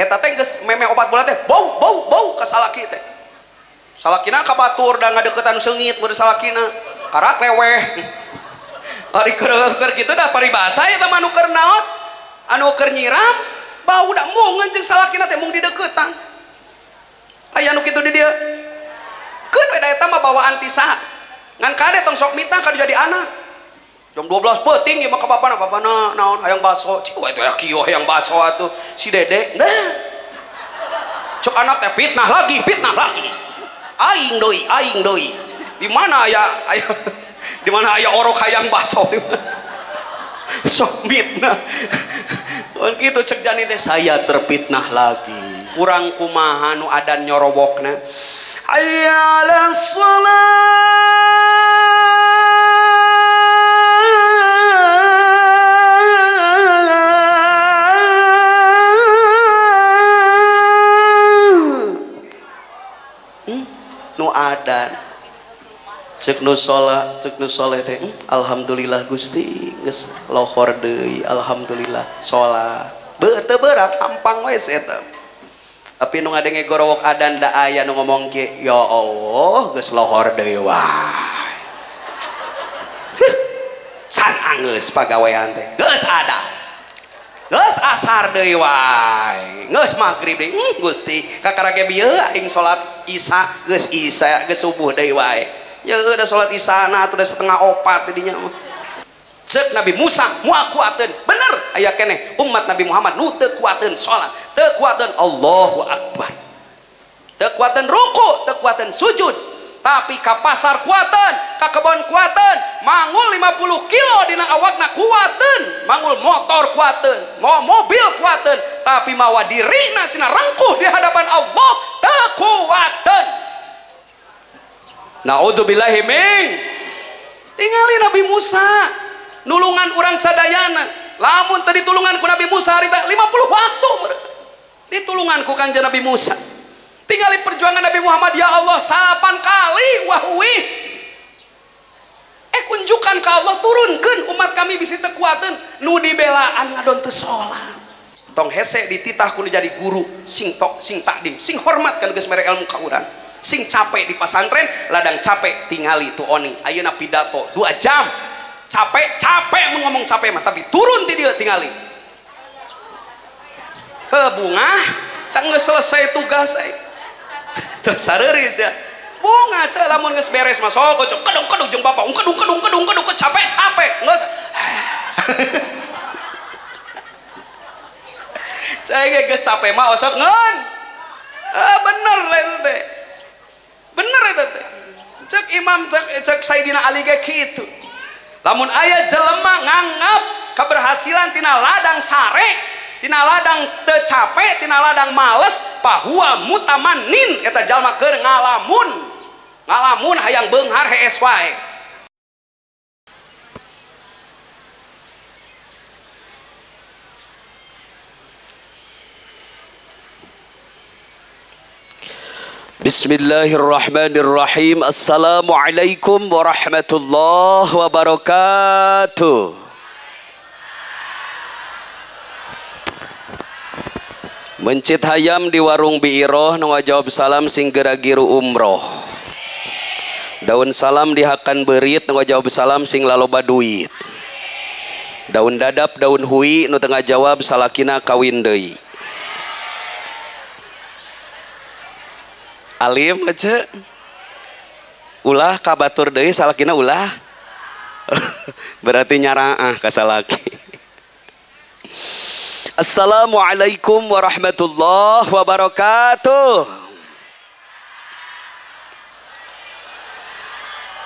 eta teh geus meme obat bola teh bau ka salaki teh. Salakina ka batur da ngadeukeutan seungit mun salakina karak leweh. Ari keur kitu dah paribasa eta mah anu keur naon? Anu keur nyiram bau da moungeun jeung salakina teh mung dideuketan. Aya anu kitu di dieu. Keun we da eta mah bawaan ti saha? Ngan kade tong sok mitah kadu jadi anak. Jam 12 peuting ieu mah ka bapana naon hayang baso. Cik we teh kieu hayang baso atuh si Dede. Nah. Cok anak teh fitnah lagi. Aing deui. Di mana aya di mana aya orok hayang baso. Sok mitnah. Mun kitu cek jani teh saya terfitnah lagi. Kurang kumaha nu adan nyorobokna. Hayya 'alas shalah. Nu adan cek nu soleh teh alhamdulillah Gusti geus lohor deui alhamdulillah salat teu berat hampang we eta tapi nu ngadenge gorowok adan da aya nu ngomong ke ya Allah geus lohor deui wae san geus pagawean teh geus ada geus asar deui wae geus magrib deui Gusti kakarage bieu aing salat isya geus subuh deui wae ya udah salat isya na atuh 3:30 dinya cek Nabi Musa moal kuateun bener aya keneh umat Nabi Muhammad nu teu kuateun salat teu kuateun Allahu Akbar teu kuateun ruku teu kuateun sujud tapi ka pasar kuateun ka kebon kuateun mangul 50 kilo dina awakna kuateun mangul motor kuateun mau mobil kuateun tapi mawa dirina sina rengkuh di hadapan Allah teu kuateun naudzubillahi min tingali Nabi Musa nulungan urang sadayana lamun teu ditulungan ku Nabi Musa harita 50 waktu ditulungan ku Kanjeng Nabi Musa tinggali perjuangan Nabi Muhammad ya Allah 8 kali wahwi kunjukan ka Allah turunkeun umat kami bisi teu kuateun nu dibelaan ngadon teu salat tong hese dititah kudu jadi guru sing takdim sing hormat kan geus mere ilmu ka urang sing capek di pesantren ladang capek tingali tu oni ayeuna pidato 2 jam capek mun ngomong capek mah tapi turun ti dieu tingali bunga tak geus selesai tugas teu sareureus ya bunga ce lamun geus beres mah sok kedung jeung bapak kedung capek geus cai geus capek mah osok ngeun bener eta teh bener eta teh cek imam cek Sayyidina Ali ge kitu lamun aya jelema nganggap keberhasilan tina ladang sare tina ladang teu capek tina ladang males pahuwa mutamannin eta jalma keur ngalamun hayang beunghar hees wae Bismillahirrahmanirrahim. Assalamualaikum warahmatullahi wabarakatuh. Mencit hayam di warung biiroh nu ngajawab salam sing geragiru umroh. Daun salam dihakan berit nu ngajawab salam sing laloba duit. Daun dadap daun hui nu teu ngajawab salakina kawin deui. Alim aja ulah kabatur deui salakina ulah berarti nyaraah ka salaki. Assalamualaikum warahmatullahi wabarakatuh.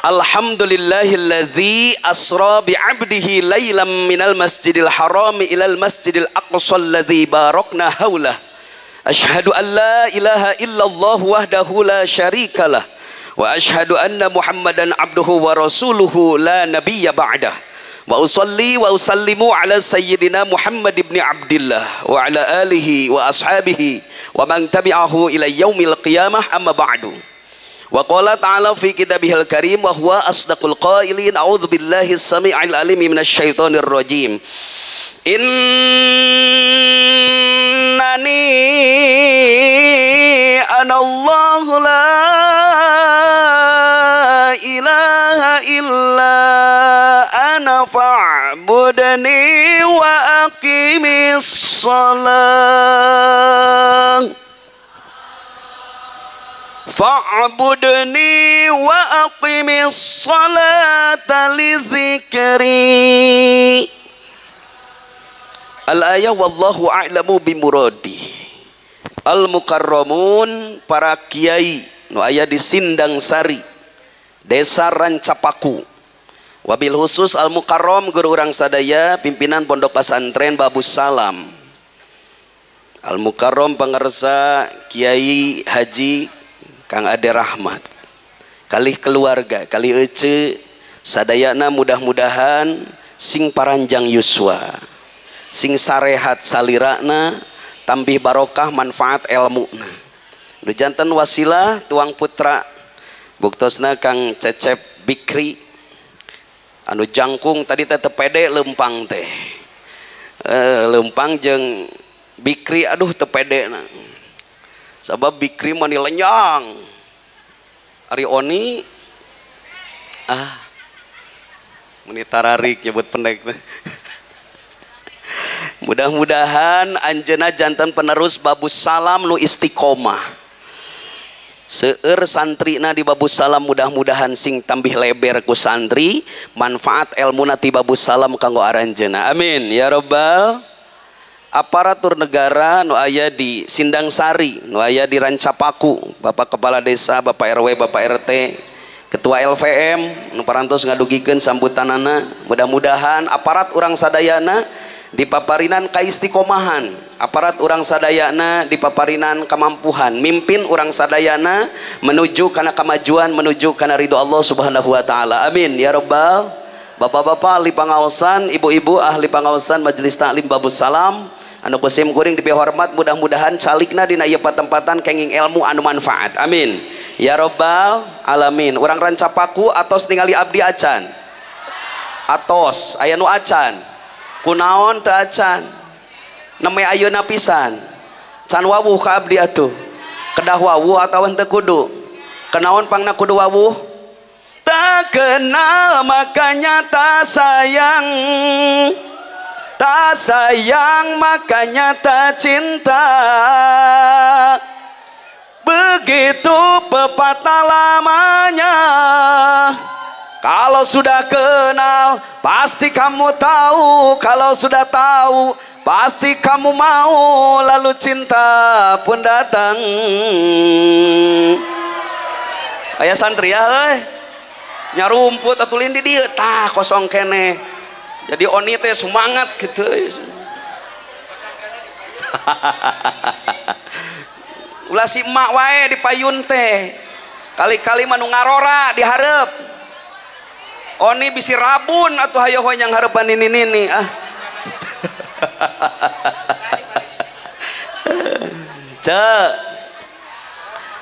Alhamdulillahillazi asra bi'abdihi lailam minal masjidil harami ilal masjidil aqsa alladzi barakna haulah. Ashhadu an la ilaha illallah wahdahu la syarikalah wa ashhadu anna Muhammadan abduhu wa rasuluhu la nabiyya ba'dah wa usalli wa usallimu ala sayyidina Muhammad ibn Abdillah wa ala alihi wa ashabihi wa man tabi'ahu ila yaumil qiyamah amma ba'du. Wa qala ta'ala fi kitabihil karim wa huwa asdaqul qailin a'udzu billahi as-sami'il alim minasy syaithanir rajim. Innani fa'budni wa aqimis shalah fa'budni wa aqimis salata li zikri. Al-ayah wallahu a'lamu bimuradi. Al-mukarramun para kiai nu aya di Sindang Sari Desa Rancapaku, wabil khusus al-mukarram guru urang sadaya pimpinan pondok pesantren Babus Salam. Al-mukarram pangarsa Kiai Haji Kang Ade Rahmat, kalih keluarga, kalih ece sadayana mudah-mudahan sing paranjang yuswa, sing sarehat salirana, tambih barokah manfaat ilmuna. Nu janten wasilah tuang putra buktosna Kang Cecep Bikri anu jangkung tadi teh tepede lempang teh lempang jeung Bikri aduh tepede na sabab Bikri mani lenyang ari Oni meni tararik nyebut pendek teh. Mudah-mudahan anjeuna jantan penerus Babus Salam nu istiqomah seueur santrina di Babus Salam, mudah-mudahan sing tambih leber ku santri manfaat ilmuna ti Babus Salam kanggo aranjeuna, amin ya robbal. Aparatur negara nu aya di Sindang Sari, nu aya di Rancapaku, Bapak Kepala Desa, Bapak RW, Bapak RT, Ketua LVM nu parantos ngadugikeun sambutanana, mudah-mudahan aparat urang sadayana di paparinan kaistiqomahan, aparat urang sadayana di paparinan kemampuan, mimpin urang sadayana menuju kana kemajuan, menuju kana ridho Allah Subhanahu wa taala, amin ya robbal. Bapak-bapak ahli pangaosan, ibu-ibu ahli pangaosan Majelis Taklim Babus Salam anu kusim kuring dipihormat, mudah-mudahan calikna dina ieu patempatan kenging ilmu anu manfaat, amin ya robbal alamin. Urang Rancapaku atos ningali abdi acan, atos aya nu acan kunaon teu acan neme ayeuna pisan can wawuh ka abdi atuh kedah wawuh atawa teu kudu kenaon pangna kudu wawuh tak kenal makanya tak sayang makanya tak cinta begitu pepatah lamanya. Kalau sudah kenal pasti kamu tahu, kalau sudah tahu pasti kamu mau, lalu cinta pun datang. Aya santri ya nyarumput atulin di dieu tah kosong kene. Jadi Oni teh semangat gitu. Ulah si emak wae di payun teh. Kali-kali manu ngarora dihareup. Oni bisi rabun atuh hayo yang harapan ini cek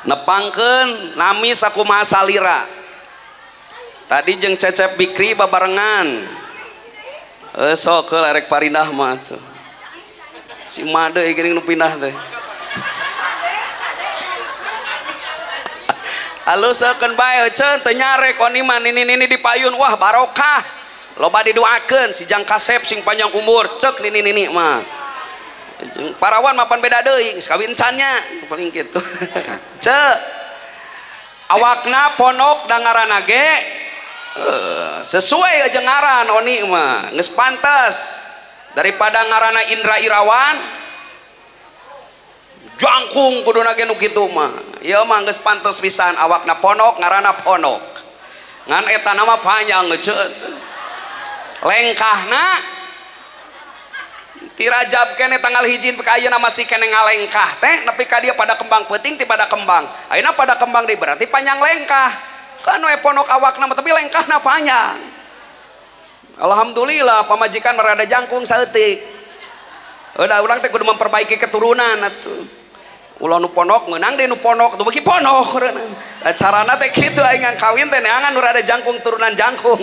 nepangkeun nami sakumaha salira tadi jeung Cecep Bikri babarengan sok ke lerek parindah mah tuh si made geuning nu pindah teh alusakeun bae ceun teu nyarek Oni mah nini di payun wah barokah loba didoakeun si Jang Kasep sing panjang umur cek nini mah parawan mapan beda deui geus kawin cannya paling kitu cek awakna ponok da ngaranna ge sesuai aja ngaran Oni mah geus pantes daripada ngaranna Indra Irawan jangkung kuduna ge nu kitu mah ieu mah geus pantes pisan awakna ponok ngaranna ponok ngan eta nama panjang ngeuceut lengkahna ti Rajab kene tanggal 1 ka ayeuna masih kene ngalengkah teh nepi ka dieu pada kembang peuting ti pada kembang ayeuna pada kembang deui berarti panjang lengkah kan we ponok awakna tapi lengkahna panjang. Alhamdulillah pamajikan merada jangkung saeutik udah urang teh kudu memperbaiki keturunan atuh ulah nu ponok meunang deh nu ponok tuh bagi ponok carana teh kitu aing kawin teh neangan nu rada jangkung turunan jangkung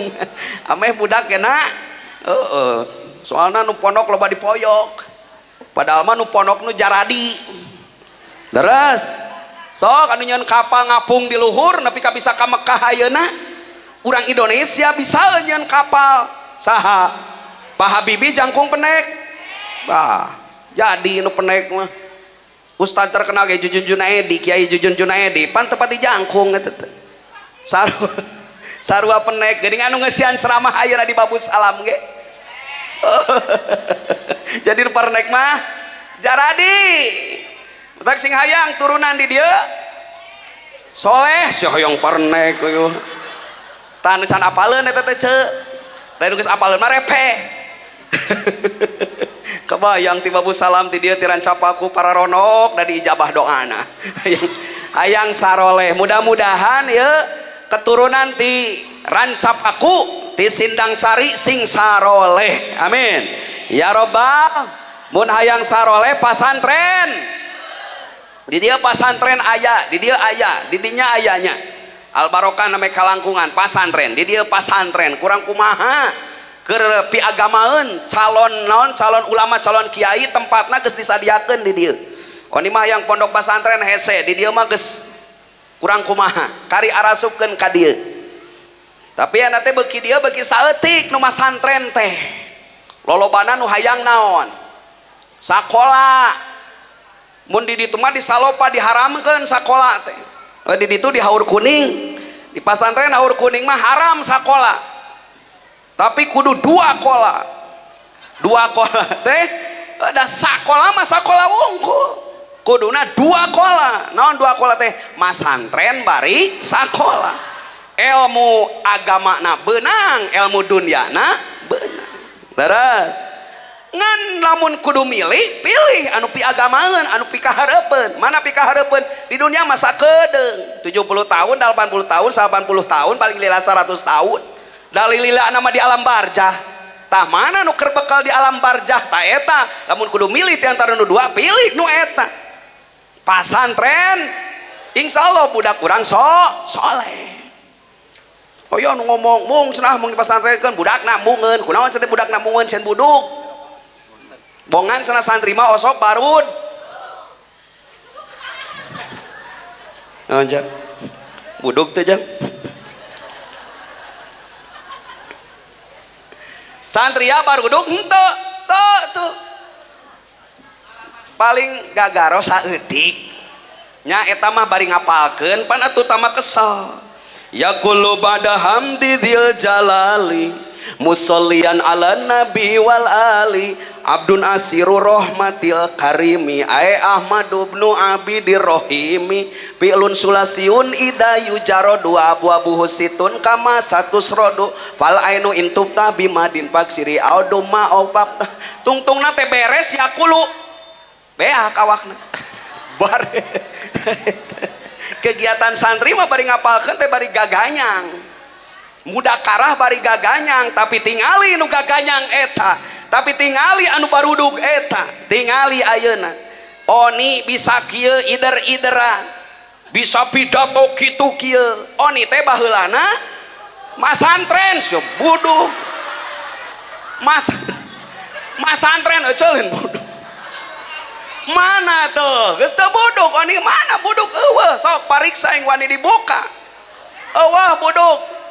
ameh budak kena soalna nu ponok loba dipoyok padahal mah nu ponok nu jaradi deres sok anu nyeun kapal ngapung di luhur nepi ka bisa ka Mekah ayeuna urang Indonesia bisa nyeun kapal saha Pak Habibie jangkung penek bah jadi nu penek mah Ustad terkenal kayak Jujun Junaedi, Kiai Jujun Junaedi pan tepati jangkung gitu sarua penek geuning anu ngeusian ceramah ayeuna di Babus Alam ge jadi nu penek mah jaradi utak sing hayang turunan di dieu soleh si hoyong pernek tanu can apaleun eta teh ceuk lain geus apaleun mah repeh kebayang ti Babus Salam ti dieu ti rancapaku para ronok da diijabah doana hayang saroleh mudah-mudahan ya keturunan ti rancap aku ti Sindang Sari sing saroleh amin ya robbal mun hayang saroleh pasantren di dia pasantren aya di dia aya di dinya ayanya Al Barokah name kalangkungan pasantren di dia pasantren kurang kumaha keur piagamaeun calon naon calon ulama calon kiai tempatna geus disadiakeun di dieu oni mah yang pondok pasantren hese di dieu mah geus kurang kumaha kari arasupkeun ka dieu tapi aya teh beuki dieu beuki saeutik nu masantren teh lolobana nu hayang naon sakola mun di ditu mah disalopa diharamkeun sakola teh di ditu di Haur Kuning di pasantren Haur Kuning mah haram sakola tapi kudu dua kola teh ada sakola mah sakola wungkul kuduna dua kola naon dua kola teh masantren bari sakola ilmu agamana beunang ilmu dunyana beunang terus ngan lamun kudu milih pilih anu pi agamaeun anu pi kahareupeun mana pi kahareupeun di dunia masa kedeung 70 tahun 80 tahun 80 tahun paling lila 100 tahun dalilila nama di alam barjah tah mana nu keur bekal di alam barjah tah eta lamun kudu milih ti antara nu dua pilih nu eta pasantren insyaallah budak urang soleh hoyo nu ngomong mung cenah mung di pasantrenkeun budakna mungeun kunaon cenah budakna mungeun cenah buduk bongan cenah santri mah osok barud aja buduk teh jang santri ya baruduk henteu tuh paling gagaro saeutik nya eta mah bari ngapalkeun pan atuh tama kesal ya kullu bada hamdi dzil jalali musollian ala nabi wal ali abdun asiru rahmatil karimi ae ahmadu ibnu abidir rohimi fi'lun sulasiun idayu jarodu abu abu husitun kama satus rodu fal ainu intubta bimadin paksiri audu ma'obab tungtungna teh beres ya kulu beah kawakna bar kegiatan santri mah bari ngapalkeun teh bari gaganyang mudakarah bari gaganyang tapi tingali nu gaganyang eta tapi tingali anu barudug eta tingali ayeuna oni bisa kieu ider-ideran bisa pidato kitu kieu oni teh baheulana masantren sebudug masantren euceun budug mana tuh geus teu budug oni mana budug eueuh sok pariksa yang wani dibuka eueuh budug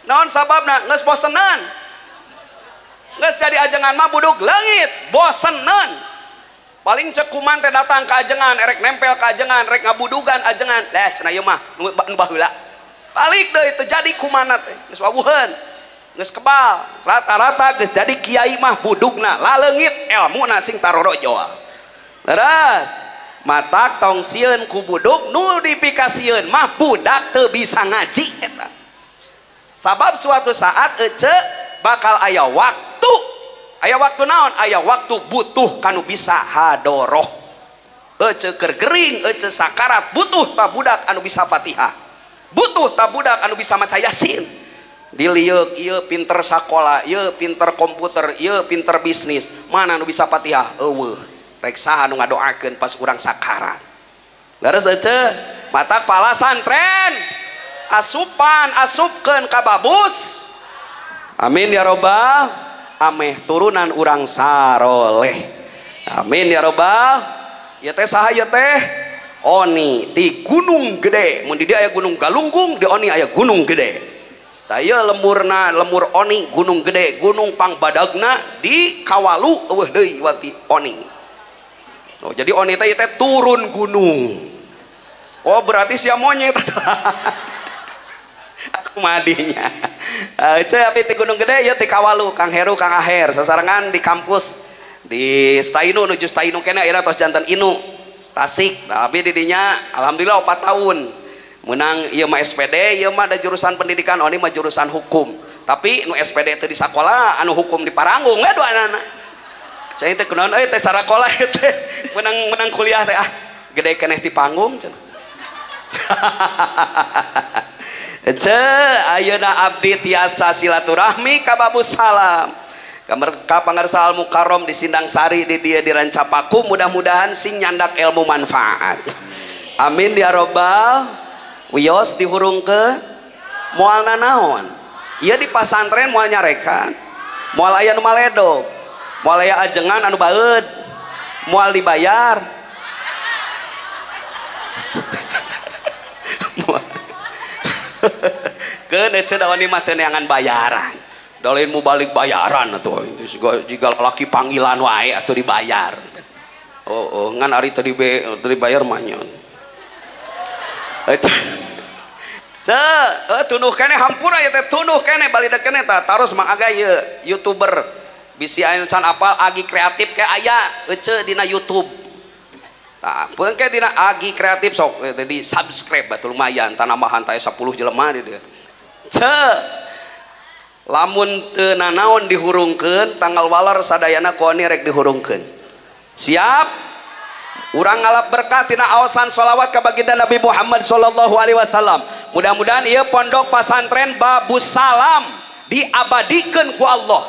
naon sababna geus bosenan geus jadi ajengan mah budug leungit bosenan paling cek kuman teh datang ka ajengan erek nempel ka ajengan rek ngabudugan ajengan cenah ieu mah nu baheula balik deui teu jadi kumanna teh geus wawuheun geus kebal rata-rata geus jadi kiai mah budugna laleungit elmuna sing tarorojo leres matak tong sieun ku budug nu dipikasieun mah budak teu bisa ngaji eta sabab suatu saat ece bakal aya waktu naon aya waktu butuh kanu bisa hadoroh ece keur gering ece sakarat butuh ta budak anu bisa Fatihah butuh ta budak anu bisa maca Yasin diliuk ieu pinter sakola ieu pinter komputer ieu pinter bisnis mana anu bisa Fatihah eueuh rek saha nu ngadoakeun pas urang sakarat leres ece matak pala santren asupkeun ka Babus amin ya robbal ameh turunan urang saroleh amin ya robbal ieu teh saha ieu teh oni di Gunung Gede mun di dieu aya Gunung Galunggung di oni aya Gunung Gede Taya lemurna lemur Oni gunung gede gunung Pangbadagna di Kawalu eueuh deui wati Oni. Oh, jadi Oni teh turun gunung. Oh berarti sia monyet. Aku madinya. Abi di gunung gede ya di Kawalu Kang Heru Kang Aher sasarangan di kampus di Stainu nuju Stainu kene akhirnya tos jantan Inu Tasik. Tapi didinya alhamdulillah 4 tahun. Menang ieu mah SPD, ieu mah ada jurusan pendidikan, Oni mah jurusan hukum. Tapi nu SPD teh di sekolah, anu hukum di Paranggung we dua anak. Cai teh kunaon euy teh sarakola teh menang kuliah teh gede keneh di panggung cenah. Ayeuna abdi tiasa silaturahmi ka Babus Salam. Ka pangarsa Al Mukarrom di Sindang Sari di dieu di Rancapaku, mudah-mudahan sing nyandak ilmu manfaat. Amin ya robbal. Wios dihurungkeun moal nanaon ieu di pasantren moal nyarekan moal aya nu maledog moal aya ajengan anu baeud moal dibayar keun ece daon mah teu neangan bayaran dolin mu balik bayaran atuh jiga laki panggilan wae atuh dibayar. Oh ngan ari teu dibayar mah nyon tunuh kene hampura ya teh tunuh kene balida kene ta tarus mang aga ieu YouTuber bisi aya can apal agi kreatif ke aya euceu dina YouTube. Tah peungke dina agi kreatif sok di subscribe batur lumayan tanambahan teh 10 jelema di dieu. Lamun teu nanaon dihurungkeun tanggal walar sadayana koni rek dihurungkeun. Siap? Urang ngalap berkah tina aosan sholawat ka baginda Nabi Muhammad sallallahu alaihi wasallam. Mudah-mudahan ieu pondok pasantren Babus Salam diabadikeun ku Allah.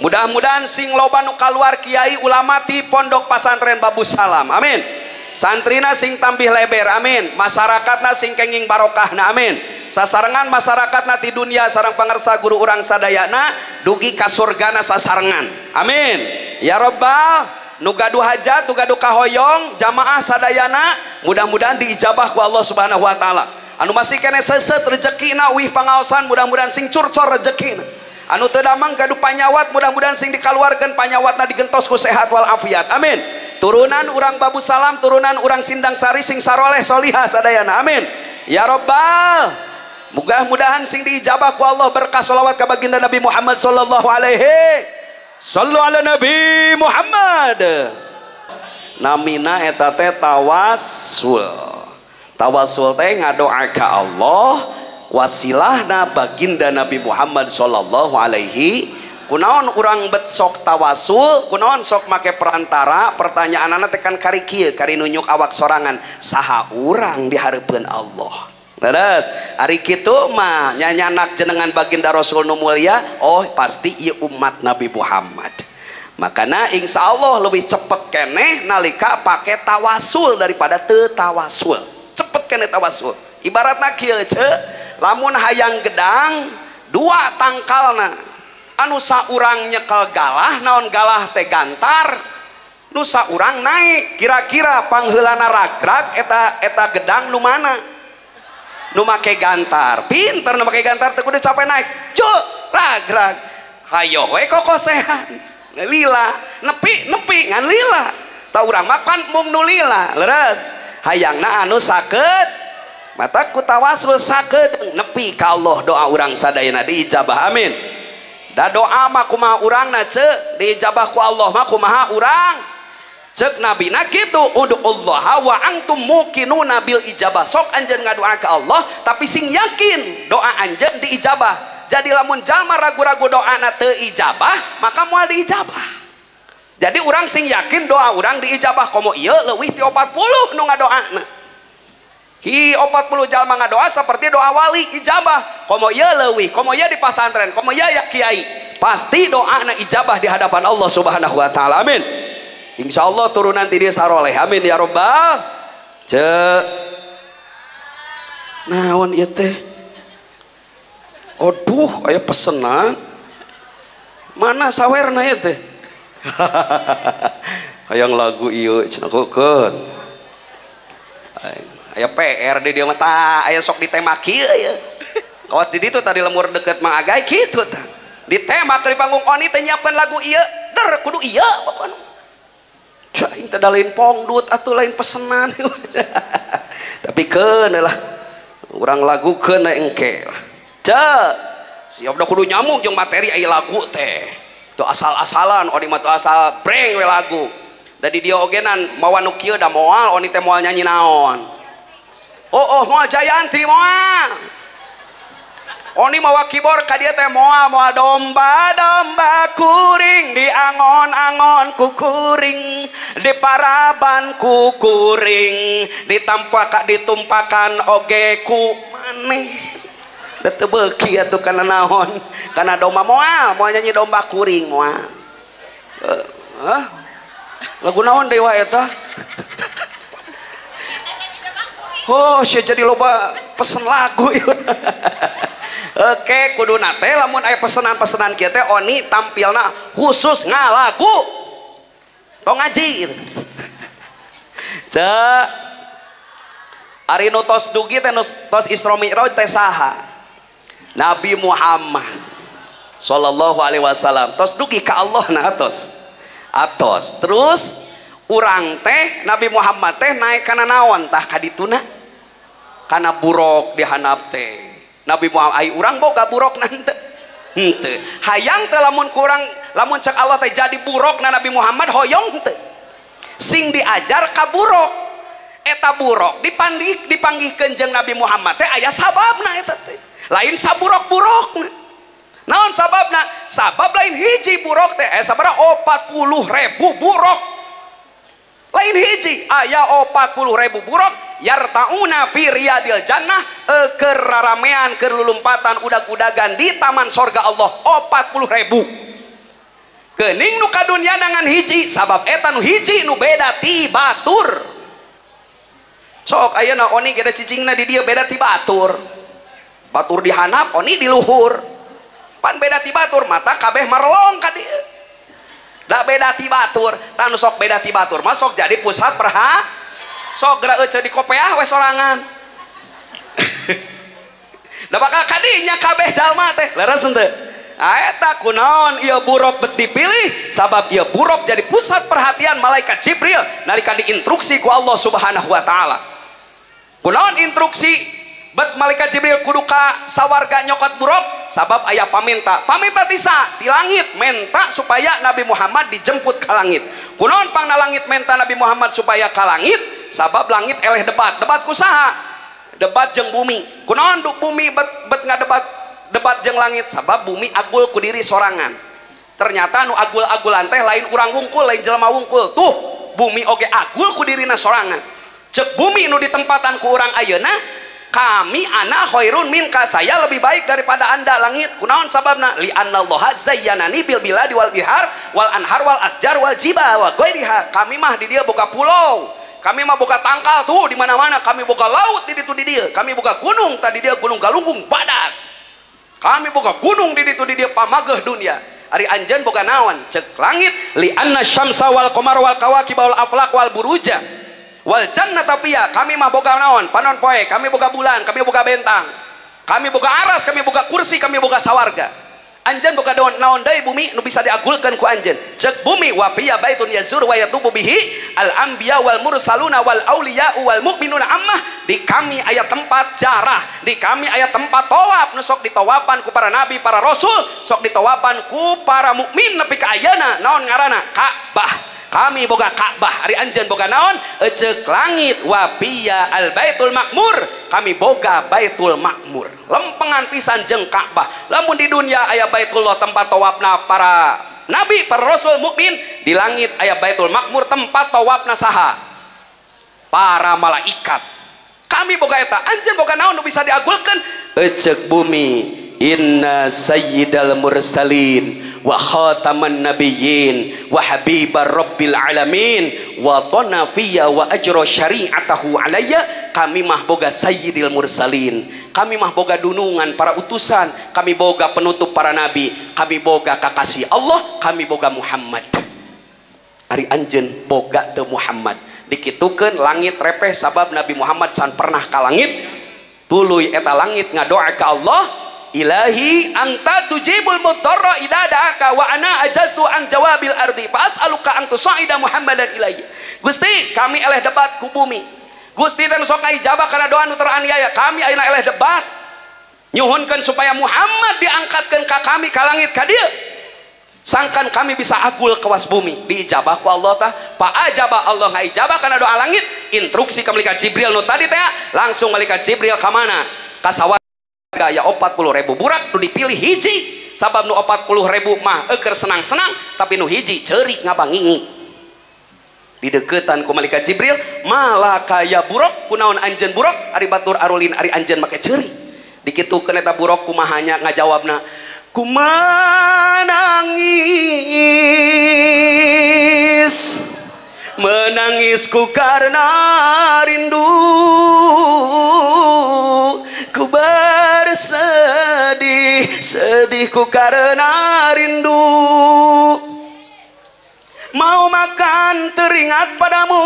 Mudah-mudahan sing loba nu kaluar kiai ulama ti pondok pasantren Babus Salam. Amin. Santrina sing tambih leber. Amin. Masyarakatna sing kenging barokahna. Amin. Sasarengan masyarakatna ti dunia sareng pangarsa guru urang sadayana dugi ka surgana sasarengan. Amin. Ya Rabbal nu gaduh hajat, nu gaduh kahoyong jamaah sadayana mudah-mudahan diijabah ku Allah Subhanahu wa taala. Anu masih kene seuseut rezekina wih pangaosan mudah-mudahan sing curcor rezekina. Anu teu damang gaduh panyawat mudah-mudahan sing dikaluarkeun panyawatna digentos ku sehat wal afiat. Amin. Turunan urang Babus Salam, turunan urang Sindang Sari sing saroleh solihah sadayana. Amin. Ya Rabbal. Mudah-mudahan sing diijabah ku Allah berkah sholawat ka baginda Nabi Muhammad sallallahu alaihi sallu ala Nabi Muhammad. Namina eta teh tawasul. Tawasul teh ngadoa ka Allah wasilahna baginda Nabi Muhammad sallallahu alaihi. Kunaon urang bet sok tawasul, kunaon sok make perantara. Pertanyaanana teh kan kari kieu, kari nunjuk awak sorangan, saha urang di hareupeun Allah. Terus ari kitu mah nyanyanak jenengan baginda Rasul nu mulia, oh pasti ieu umat Nabi Muhammad. Makana insyaallah lebih cepet keneh nalika pake tawasul daripada teu tawasul. Cepet keneh tawasul. Ibaratna kieu ce, lamun hayang gedang dua tangkalna. Anu saurang nyekel galah, naon galah teh gantar. Nu saurang naik, kira-kira pangheulana ragrag eta gedang nu mana? Nu make gantar, pinter nu make gantar teh kudu capek naik, cuk, ragrag, hayo we kokosehan, lila, nepi ngan lila, tah urang makan mung nu lila, leres, hayangna anu sakit, mata ku tawasul sakit, nepi ka Allah doa urang sadayana diijabah, amin. Da doa mah kumaha urangna ceuk diijabah ku Allah mah kumaha urang. Cek nabi na kitu ud'ullaha wa antum muqinuna bil ijabah. Sok anjeun ngadoa ka Allah tapi sing yakin doa anjeun diijabah. Jadi lamun jalma ragu-ragu doana teu ijabah maka moal diijabah. Jadi urang sing yakin doa urang diijabah komo ieu leuwih ti 40 nu ngadoana. Hi 40 jalma ngadoa seperti doa wali ijabah. Komo ieu leuwih, komo ieu di pasantren, komo ieu ya kiai. Pasti doana ijabah di hadapan Allah Subhanahu wa taala. Amin. Insyaallah turunan ti dieu saroleh. Amin ya rabbal. Cek naon ieu teh? Aduh, aya pesenan. Mana sawerna ieu teh? Hayang lagu ieu cenah kukeun. Aya PR di dieu mah tah aya sok ditemaki ieu. kawas di ditu tadi lemur deket Mang Agay kitu tah ditembak di panggung oni teh nyiapkeun lagu ieu der kudu ieu pokona cai teh da lain pongdut atuh lain pesenan tapi keun lah urang lagukeun engke lah siap da kudu nyamuk jeung materi aya lagu teh tuh asal-asalan oni mah tuh asal breng we lagu da di dieu ogenan mawa nu kieu da moal oni teh moal nyanyi naon moal Jayanti moal oni mawa keyboard ka dieu teh moal domba kuring di angon-angon ku kuring di paraban ku kuring ditumpakan oge ku maneh da teu beuki atuh kana naon kana domba moal nyanyi domba kuring moal lagu naon deui wae eta sia jadi loba pesen lagu Oke, kudu nate lamun aya pesenan-pesenan kieu teh oni tampilna khusus ngalagu. Tong ngaji. Cek ari nu tos dugi teh tos Isra Mi'raj teh saha? Nabi Muhammad sallallahu alaihi wasallam tos dugi ka Allah na atos. Terus urang teh Nabi Muhammad teh naik kana naon tah ka dituna? Kana buruk di handap teh. Nabi Muhammad ai urang boga buruk nanti henteu hayang teh lamun cek Allah teh jadi buruk na Nabi Muhammad hoyong teu sing diajar ka buruk eta buruk dipanggihkeun jeung Nabi Muhammad teh aya sababna eta teh lain saburok-burokna naon sababna sabab lain hiji buruk teh sabaraha 40.000 buruk lain hiji aya 40.000 buruk yartauna fi riyadil jannah keur raramean keur lulumpatan udag-udagan di taman sorga Allah 40.000 geuning nu kadunya dengan hiji sabab eta nu hiji nu beda ti batur sok ayeuna oni geda cicingna di dieu beda ti batur di handap oni di luhur pan beda ti batur mata kabeh marlong ka dieu da beda ti batur tanu sok beda ti batur mah sok jadi pusat sok gerak ece di kopeah we sorangan da bakal kadinya kabeh jalma teh leres henteu eta kunaon ieu buruk bet dipilih sabab ieu buruk jadi pusat perhatian malaikat Jibril nalika diinstruksi ku Allah Subhanahu wa taala kunaon instruksi bet malaikat Jibril kudu ka sawarga nyokot buruk sabab aya paminta tisa di langit menta supaya Nabi Muhammad dijemput ke langit kunaon pangna langit menta Nabi Muhammad supaya ke langit sabab langit eleh debat kusaha debat jeung bumi kunaon bumi bet debat jeung langit sabab bumi agul ku diri sorangan ternyata nu agul-agulan teh lain urang wungkul lain jelema wungkul tuh bumi oge agul ku dirina sorangan cek bumi nu ditempatan ku urang ayeuna kami ana khairun minka saya lebih baik daripada anda langit kunaon sababna li annallaha zayyanani bil biladi wal bihar wal anhar wal asjar wal jibal wa ghairiha kami mah di dieu boga pulau kami mah boga tangkal tuh di mana-mana kami boga laut di ditu di dieu kami boga gunung tadi dia gunung galunggung badak kami boga gunung di ditu di dieu pamageuh dunia ari anjeun boga naon cek langit li anna syamsa wal qamar wal kawakib wal aflaq wal buruja wal jannata fiya kami mah boga naon panon poe kami boga bulan kami boga bentang kami boga aras kami boga kursi kami boga sawarga anjeun boga naon deui bumi nu bisa diagulkeun ku anjeun cek bumi wa fiya baitun yazur wa yatubu bihi al anbiya wal mursaluna wal auliya wal mu'minuna ammah di kami aya tempat jarah di kami aya tempat tawaf nu sok ditawapan ku para nabi para rasul sok ditawapan ku para mukmin nepi ka ayeuna naon ngaranna Ka'bah kami boga Ka'bah ari anjeun boga naon cek langit wa fiya al baitul makmur kami boga baitul makmur lempengan pisan jeung Ka'bah lamun di dunia aya baitullah tempat tawafna para nabi para rasul mukmin di langit aya baitul makmur tempat tawafna saha para malaikat kami boga eta anjeun boga naon nu bisa diagulkeun cek bumi inna sayyidal mursalin wa khataman nabiyyin wa habibar rabbil alamin wa tanafiyya wa ajra syari'atahu alayya kami mah boga sayyidil mursalin kami mah boga dunungan para utusan kami boga penutup para nabi kami boga kakasih Allah kami boga Muhammad ari anjeun boga teu Muhammad dikitukeun langit repeh sabab Nabi Muhammad can pernah ka langit tuluy eta langit ngadoa ka Allah ilahi anta tujibul mudarra idza da'aka wa ana ajaztu an jawabil ardi fas'aluka an tusaida muhammadan ilahi. Gusti kami eleh debat ku bumi, Gusti dan sok ijabah karena doa nu teraniaya kami ayeuna eleh debat nyuhunkeun supaya Muhammad diangkatkeun ka kami ka langit ka dieu sangkan kami bisa agul kewas bumi diijabah ku Allah tah pa ajabah Allah ngaijabah karena doa langit instruksi ka malaikat Jibril nu tadi teh langsung malaikat Jibril ka mana ka ya 40.000 burak nu dipilih hiji sabab nu 40.000 mah euker senang-senang tapi nu hiji ceurik ngabangingi di deketan ku malaikat Jibril malah kaya burak kunaon anjeun burak ari batur arulin ari anjeun make ceurik dikitukeun eta burak kumahanya ngajawabna kumaha nangis menangisku karena rindu ku bersedih sedihku karena rindu mau makan teringat padamu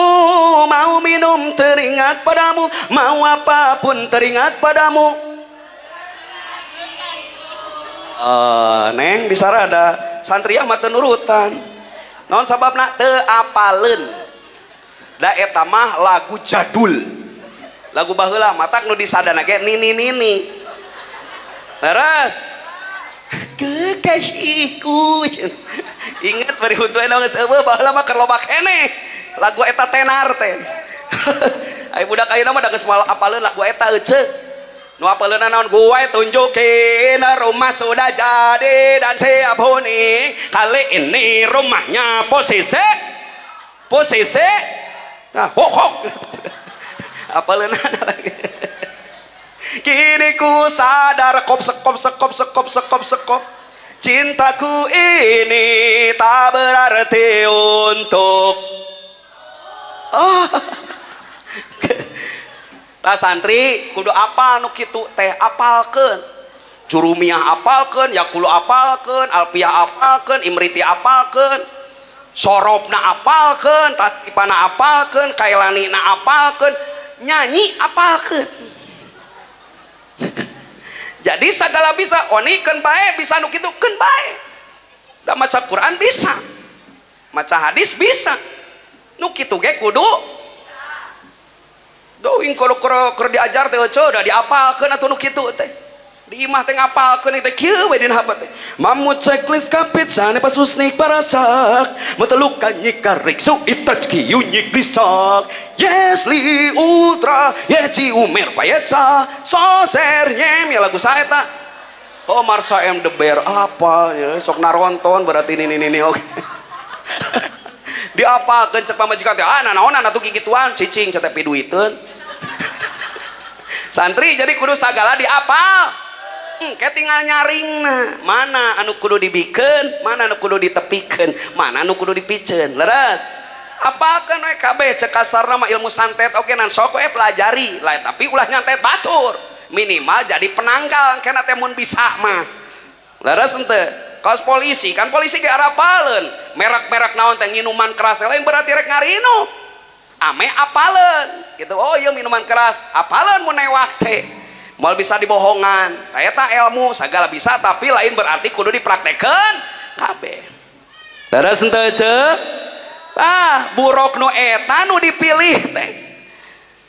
mau minum teringat padamu mau apapun teringat padamu. Neng di sarada santriah mah teu nurutan naon sababna teu apaleun da eta mah lagu jadul lagu baheula matak nu disadana ge nini leres kekasihku inget bari huntu ena geus eueuh baheula mah keur loba keneh lagu eta tenar teh ai budak ayeuna mah da geus moal apaleun lagu eta euceuk nu apaleunna naon gue tunjukin rumah sudah jadi dan siap huni kali ini rumahnya posisi nah hok apaleunna lagi kini ku sadar sekop cintaku ini tak berarti untuk santri kudu apal nu kitu teh apalkeun jurumiyah apalkeun yakulu apalkeun alpiyah apalkeun imriti apalkeun sorobna apalkeun tatipana apalkeun kailanina apalkeun nyanyi apalkeun jadi segala bisa onikeun bae bisa nu kitu keun bae da maca Quran bisa maca hadis bisa nu kitu ge kudu doing kalau keur diajar teh eueuh da diapalkeun atuh nu kitu teh di imah teh ngapalkeun teh kieu we dina hafal teh mamut checklist kapit sane pasusnik parasak meteluk kanyik kariksu itajki yunyik lisak yes li ultra yeci umer fayetsa soser nyem ya lagu saeta oh Marsa M the Bear apa ya sok naronton berarti ini oke diapalkeun cek pamajikan teh naonan atuh kikituan cicing cetepi duiteun santri jadi kudu sagala diapal kayak tinggal nyaringna mana anu kudu dibikeun mana anu kudu ditepikeun mana anu kudu dipiceun leres apalkeun we kabeh cek kasarna mah ilmu santet oke nan sok we pelajari lain tapi ulah nyantet batur minimal jadi penanggal kena teh mun bisa mah leres henteu kaos polisi kan polisi ge arapaleun merek-merek naon teh minuman keras lain berarti rek ngarinup ame apaleun gitu oh iya minuman keras apaleun mun newak teh moal bisa dibohongan eta ilmu sagala bisa tapi lain berarti kudu dipraktekeun kabeh leres henteu ceuk buruk nu eta nu dipilih teh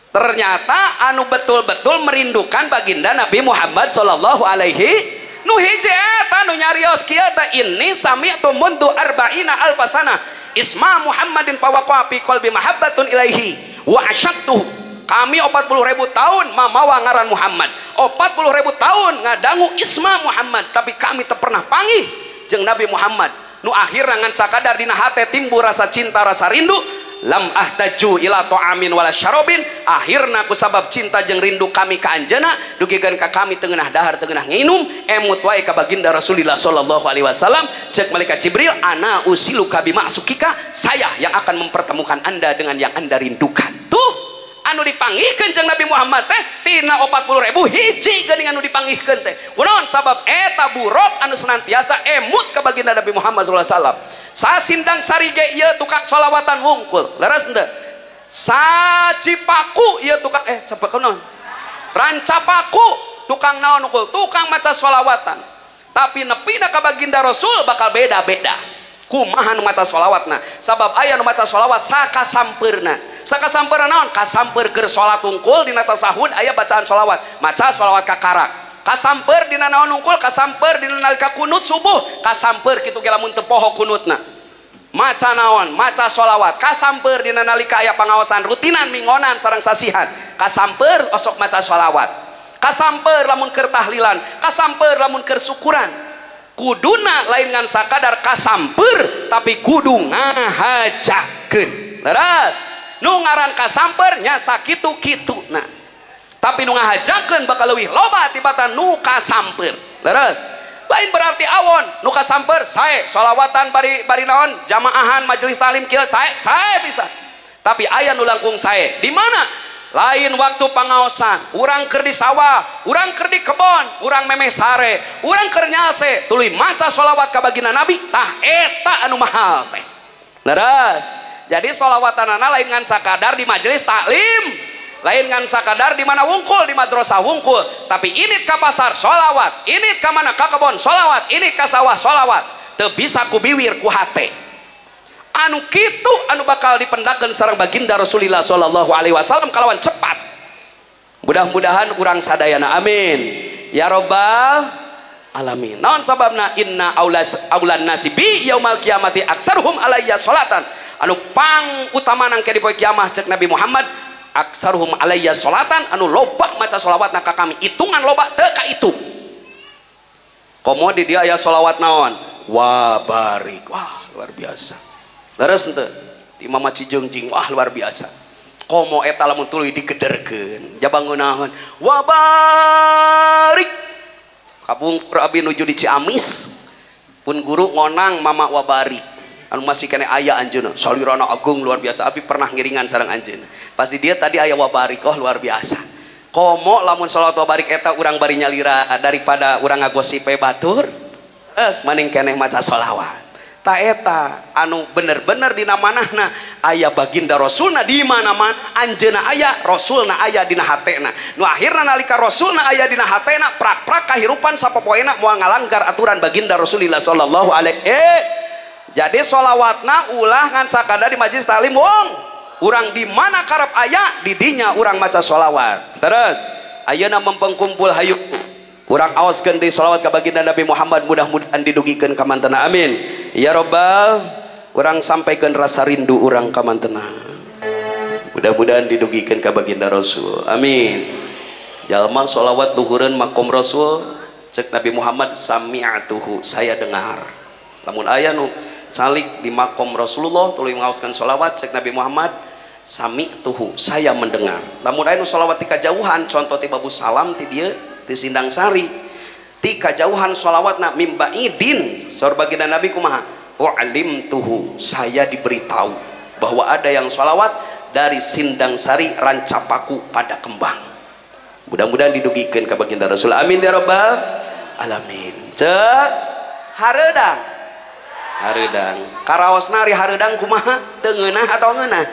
ternyata anu betul-betul merindukan baginda Nabi Muhammad sallallahu alaihi nu hiji eta nu nyarios kieu teh ini sami'tu mundu arba'ina alfasana isma Muhammadin fawaqa'a fi qalbi mahabbatun ilaihi wa asyadtuhu kami 40.000 tahun mamawa ngaran Muhammad 40.000 tahun ngadangu isma Muhammad tapi kami teu pernah panggih jeung Nabi Muhammad nu akhirna ngan sakadar dina hate timbul rasa cinta rasa rindu lam ahtaju ila ta'amin wala syarabin akhirna ku sabab cinta jeung rindu kami ka anjeunna dugikeun ka kami teu ngeunah dahar teu ngeunah nginum emut wae ka baginda Rasulullah sallallahu alaihi wasallam cek malaikat Jibril ana usiluka bimaksukika saya yang akan mempertemukan anda dengan yang anda rindukan tuh anu dipanggihkeun jeung Nabi Muhammad teh tina 40.000 hiji geuning anu dipanggihkeun teh kunaon sabab eta buruk anu senantiasa emut ka baginda Nabi Muhammad sallallahu alaihi wasallam sasindang sarige ieu tukang sholawatan wungkul leres henteu sacipaku ieu tukang cepet kunaon rancapaku tukang naon unggul, tukang maca sholawatan. Tapi nepina ka baginda Rasul bakal beda-beda. Kumaha nu maca sholawatna? Sabab aya nu maca sholawat sakasampeurna. Sakasampeurna naon? Kasamper keur salat unggul dina tasahud aya bacaan sholawat. Maca sholawat kakarak. Kasamper dina naon unggul, kasamper dina nalika kunut subuh, kasamper kitu ge lamun teu poho kunutna. Maca naon? Maca sholawat. Kasamper dina nalika aya pangaosan rutinan mingonan sareng sasihan. Kasamper osok maca sholawat. Kasamper lamun keur tahlilan. Kasamper lamun keur syukuran. Kuduna lain ngan sakadar kasamper tapi kudu ngahajakeun. Leres. Nu ngaran kasamper nya sakitu-kituna. Tapi nu ngahajakeun bakal leuwih loba tibatan nu kasamper. Leres. Lain berarti awon nu kasamper sae sholawatan bari naon jamaahan majelis taklim kieu sae bisa. Tapi aya nu langkung sae di mana? Lain waktu pangaosan urang keur di sawah, urang keur di kebon, urang memeh sare, urang keur nyalse tuluy maca sholawat ka baginda Nabi, tah eta anu mahal teh. Leres. Jadi sholawatanana lain ngan sakadar di majelis taklim, lain ngan sakadar di mana wungkul, di madrasah wungkul, tapi init ka pasar sholawat, init ka mana ka kebon sholawat, init ka sawah sholawat. Teu bisa ku biwir ku hate. Anu kitu anu bakal dipendakeun sareng baginda Rasulullah sallallahu alaihi wasallam kalawan cepat. Mudah-mudahan urang sadayana amin ya rabbal alamin. Naon sababna? Inna aulan nasi bi yaumal kiamati aksaruhum alayya sholatan. Anu pang utamana ke di poe kiamah cek Nabi Muhammad, aksaruhum alayya sholatan, anu loba maca sholawatna ka kami. Hitungan loba teu kahitung. Komo di dia aya sholawat naon? Wa barik. Wah, luar biasa. Leres henteu? Di Mama Cijeungjing, wah luar biasa. Komo eta lamun tuluy digederkeun, jabangun naon? Wa barik. Kabungkur abi nuju di Ciamis. Pun guru ngonang Mama wa barik. Anu masih kene aya anjeunna, salirana agung luar biasa. Abi pernah ngiringan sareng anjeunna. Pasti dia tadi aya wa barik, oh luar biasa. Komo lamun salat wa barik eta urang bari nyalira daripada urang ngagosipe batur. Eus maning keneh maca sholawat. Ta eta anu bener-bener dina manahna aya baginda Rasulna di mana-mana, anjeunna aya, Rasulna aya dina hatena. Nu akhirna nalika Rasulna aya dina hatena, prak-prak kahirupan sapopoena moal ngalanggar aturan baginda Rasulullah sallallahu alaihi. Jadi sholawatna ulah ngan sakada di majelis taklim wong. Urang di mana karep aya di dinya urang maca sholawat. Terus ayeuna mempengkumpul hayu urang aoskeun deui sholawat ka baginda Nabi Muhammad, mudah-mudahan didugikeun ka mantena amin ya rabbal. Urang sampaikeun rasa rindu urang ka mantena, mudah-mudahan didugikeun ka baginda Rasul amin. Jalma sholawat luhureun makom Rasul cek Nabi Muhammad, sami'atuhu, saya dengar. Lamun aya nu calik di makom Rasulullah tuluy ngaoskeun sholawat cek Nabi Muhammad, sami'tuhu, saya mendengar. Lamun aya nu sholawat ti kajauhan, contoh ti Babu Salam ti dieu di Sindang Sari, ti kajauhan sholawatna mimbaidin saur baginda Nabi kumaha? Wa'alimtuhu, saya diberitahu bahwa ada yang sholawat dari Sindang Sari Rancapaku pada Kembang. Mudah-mudahan didugikeun ka baginda Rasul amin ya rabbal alamin. Cek hareudang, hareudang karaosna ari hareudang kumaha? Teu ngeunah atau ngeunah?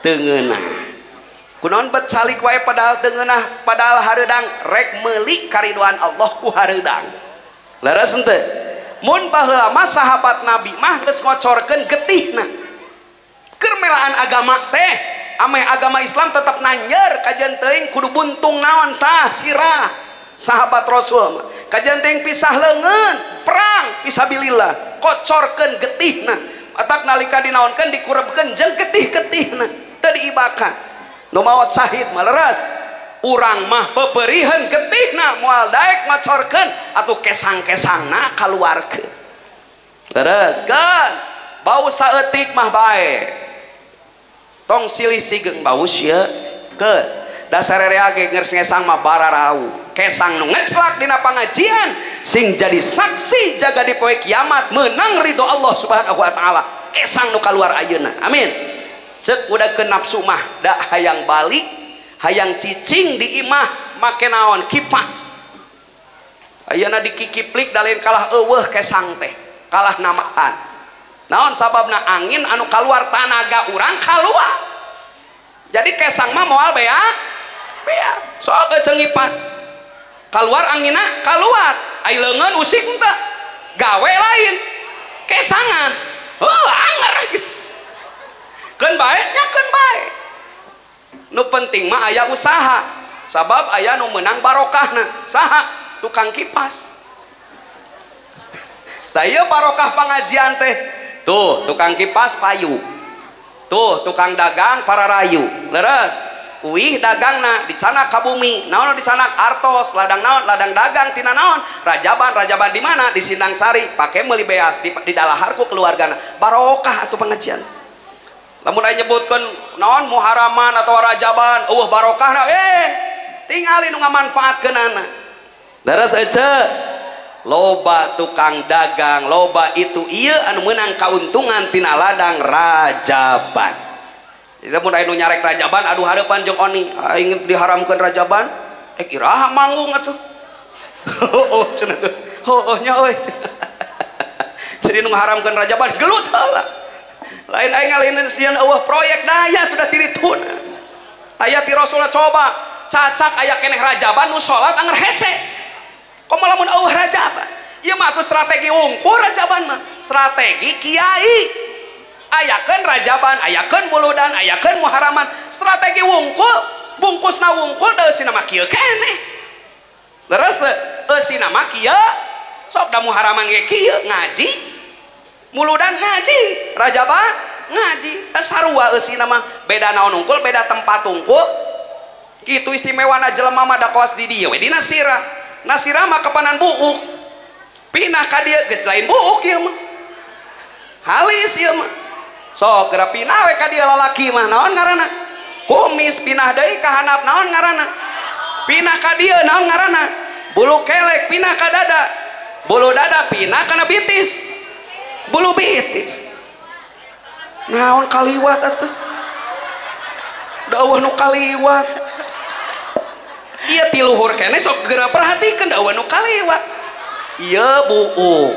Teu ngeunah. Kunaon bet salik wae padahal teu ngeunah, padahal hareudang rek meuli kariduan Allah ku hareudang. Leres henteu? Mun baheula mah sahabat Nabi mah geus ngocorkeun getihna. Keur melaan agama teh, ame agama Islam tetap nanyer, kajian teuing kudu buntung naon tah sirah. Sahabat Rasul mah kajian teuing pisah leungeun, perang fisabilillah, kocorkeun getihna. Atak nalika dinaonkeun dikurebkeun jeung getih-getihna teu diibakan. Nu maot syahid maleres urang mah beberihan getihna moal daek macorkeun atuh kesang-kesangna kaluarkeun. Leres kan bau saeutik mah bae tong silih sigeung bau sia keun dasar area ge geus ngesang mah bararau kesang nu ngeclak dina pangajian sing jadi saksi jaga di poe kiamat menang ridho Allah subhanahu wa ta'ala, kesang nu kaluar ayeuna amin. Cek udah ke nafsu mah da hayang balik, hayang cicing di imah make naon kipas. Ayeuna dikikiplik dalain kalah eueuh kesang teh, kalah namaan. Naon sababna? Angin anu kaluar tanaga urang kaluar. Jadi kesang mah moal beak, beak. Soal kecengipas. keluar angina keluar ai leungeun usik teu gawe lain kesangan anger keun bae nyakeun bae nu penting mah aya usaha sabab aya nu meunang barokahna saha tukang kipas tah ieu barokah pangajian teh tuh tukang kipas payu tuh tukang dagang para rayu leres uih dagangna dicanak ka bumi naon dicanak artos ladang naon ladang dagang tina naon rajaban di mana di Sindang Sari pake meuli beas di dalahar ku keluargana barokah atuh pengajian lamun aya nyebutkeun naon muharaman atau rajaban barokahna tingali nu ngamanfaatkeunana leres ece loba tukang dagang loba itu ieu anu meunang kauntungan tina ladang rajaban. Jadi mun aya nu nyarek rajaban aduh hareupan jeung oni aing diharamkeun rajaban iraha manggung atuh cenah nya euy jadi nu ngaharamkeun rajaban gelut heula lain aing ngalineun sieun eueuh proyek daya sudah tirituna aya ti Rasulullah coba cacak aya keneh rajaban nu salat anger hese komo lamun eueuh rajaban ieu mah atuh strategi wungkul rajaban mah strategi kiai ayakeun rajaban ayakeun buludan ayakeun muharaman strategi wungkul bungkusna wungkul da eusina mah kieu keneh leres teu eusina mah kieu sok da muharaman ge kieu ngaji muludan ngaji rajaban ngaji sarua eusina mah beda naon wungkul beda tempat wungkul kitu istimewana jelema mah da kaos di dieu we dina nasirah mah kapanan buuk pinah ka dieu geus lain buuk ieu mah halis ieu mah sok geura pinah we ka dieu lalaki mah naon ngaranna kumis pinah deui ka handap naon ngaranna pinah ka dieu naon ngaranna bulu kelek pinah ka dada bulu dada pinah kana bitis bulu bitis naon kaliwat atuh dawuh nu kaliwat iya tiluhur kene sok geura perhatikeun daun nu kaliwat ieu buuk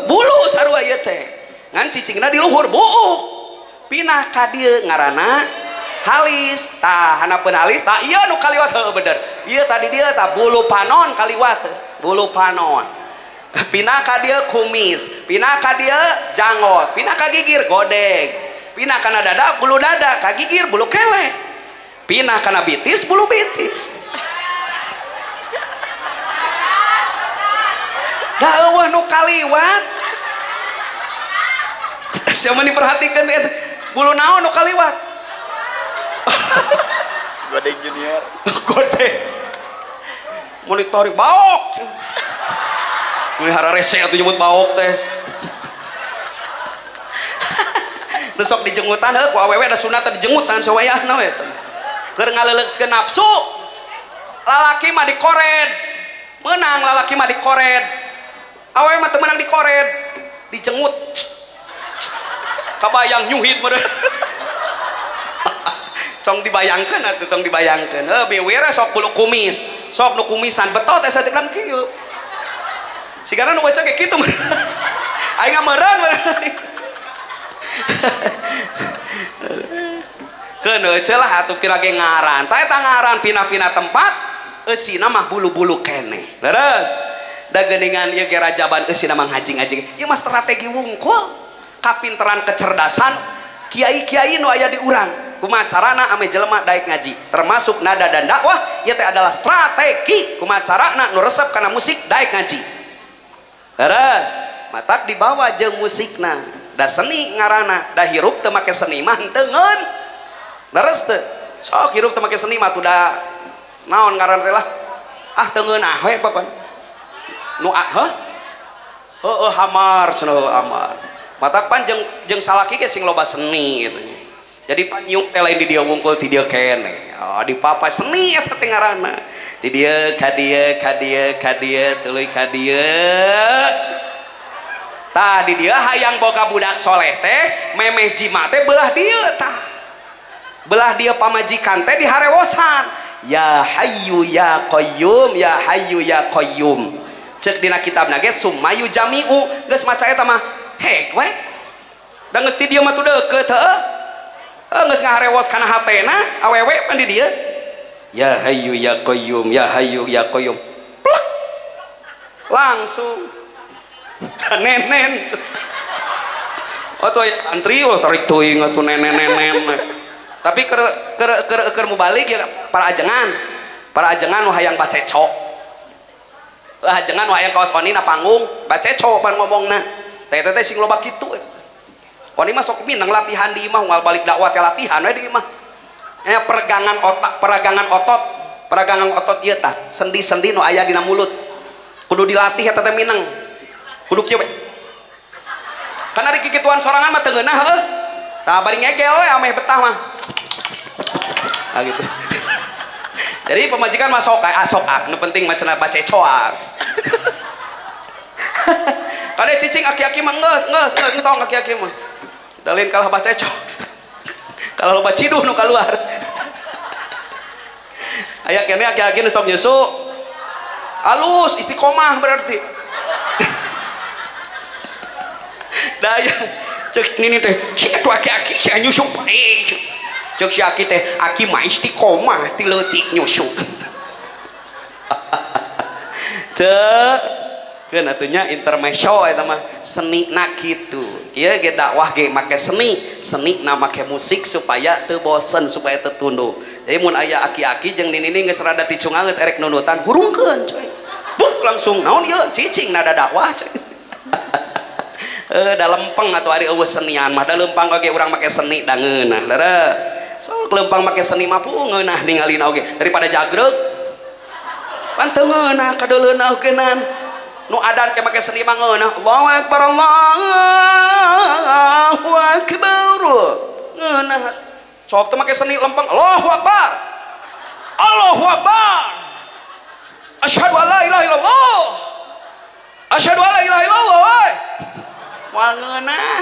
bulu sarua ieu teh ngan cicingna di luhur buuk pinah ka dieu ngaranna halis tah hanapeun halis tah ieu nu kaliwat heuh bener ieu tadi dia tah bulu panon kaliwat bulu panon pinah ka dieu kumis pinah ka dieu janggot pinah ka gigir godeg pinah kana dada bulu dada ka gigir bulu kelek pinah kana bitis bulu bitis da eueuh nu kaliwat siapa diperhatikan bulu naon nu kaliwat godeng junior godeng monitoring baok ini hararese atuh nyebut baok teh besok dijenggutan heuh ku awewe da sunat dijenggutan sawayahna we keur ngalelegkeun nafsu lalaki mah dikored menang lalaki mah dikored awewe mah teu meunang dikored dijengut kabayang nyuhit meureun cong dibayangkeun atuh tong dibayangkeun bewira sok bulu kumis sok nu kumisan betot asa teh kan kieu sigana nu baca kayak kitu aing meureun keun celah atuh pirage ngaran tah eta ngaran pinah-pinah tempat eusina mah bulu-bulu keneh leres da geuningan ieu ge rajaban eusina mah ngajing-ngajing ieu mah strategi wungkul kapinteran kecerdasan kiai-kiai nu aya di urang kumaha carana ame jelema daek ngaji termasuk nada dan dakwah ieu teh adalah strategi kumaha carana nu resep kana musik daek ngaji leres matak dibawa jeung musikna da seni ngaranna da hirup teu make seni mah henteu ngeun leres teu sok hirup teu make seni mah tuh da naon ngaran teh lah teu ngeun we papan nu heuh hamar cenah amar matak pan jeung salaki ge sing loba seni gitu jadi panyuk teh lain di dieu wungkul ti dieu keneh dipapa seni eta teh ngaranna ti dieu ka dieu tuluy ka dieu tah di dieu hayang boga budak soleh teh memeh jima teh beulah dieu tah belah dia pamajikan teh diharewosan ya hayyu ya qayyum ya hayyu ya qayyum cek dina kitabna ge summayu jami'u geus maca eta mah hek we da geus ti dieu mah tu deukeut heuh geus ngaharewos kana HP-na awewe pan di dieu ya hayyu ya qayyum ya hayyu ya qayyum plek langsung nenen atau santri tarik teuing atuh nenen tapi keur mubalik ya para ajengan nu hayang baceco lah ajengan nu hayang kaos oni na panggung baceco pan ngomongna teh sing loba kitu oni mah sok minang latihan di imah unggal balik dakwah ke latihan we di imah peregangan otot ieu tah sendi-sendi nu aya dina mulut kudu dilatih eta teh minang kudu kieu we kan ari kikituan sorangan mah teu ngeunah heuh tah bari ngegel we ameh betah mah ah gitu jadi pemajikan mah sok nu penting mah cenah bacecoak kade cicing aki-aki mah geus entong aki-aki mah dalin kalah baceco kalau loba ciduh nu kaluar aya kene aki-aki nu sok nyusu halus istiqomah berarti daya cek nini teh cek tu aki-aki saya nyusu baik cek si aki teh aki mah istiqomah ti leutik nyusu cek keun atunya intermezzo eta mah seni na kitu kieu ge dakwah ge make seni na make musik supaya teu bosen supaya teu tunduh jadi mun aya aki-aki jeung nini geus rada ticungangeut erek nunutan hurungkeun coy buk langsung naon ieu cicing nada dakwah coy da lempeng atau ari eueuh senian mah da lempang oge urang make seni da ngeunah leres sok lempang make seni mah pu ngeunah ningalina oge daripada jagreg pan teu ngeunah kadeuleuna ogenan nu adan ke make seni mah ngeunah Allahu akbar Allahu akbar ngeunah sok teu make seni lempeng Allahu akbar asyhadu an la ilaha illallah asyhadu an la ilaha illallah moal ngeunah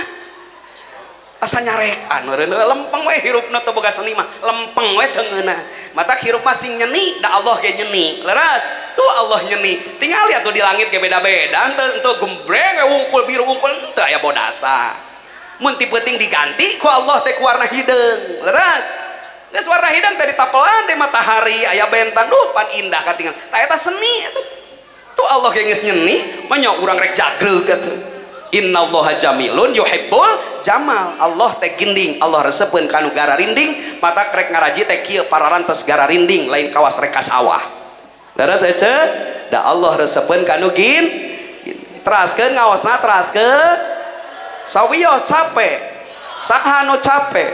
asa nyarekan meureun lempeng we hirupna teu boga seni mah lempeng we teu ngeunah matak hirup mah sing nyeni da Allah ge nyeni leres tuh Allah nyeni tinggal lihat tuh di langit ge beda-beda henteu gembreng wungkul biru wungkul teu aya bodasa mun ti peuting diganti ku Allah teh ku warna hideung leres geus warna hideung teh ditapelan di matahari aya bentang duh pan indah katingal tah eta seni atuh tuh Allah ge geus nyeni mah nya urang rek jagreg atuh innallaha jamilun yuhibbul jamal Allah teh ginding Allah resepkeun kanu gara rinding mata krek ngaraji teh kieu pararantes gara rinding lain kawas rek ka sawah leres ece da Allah resepkeun kanu teraskeun ngaosna teraskeun sawios capek saha nu capek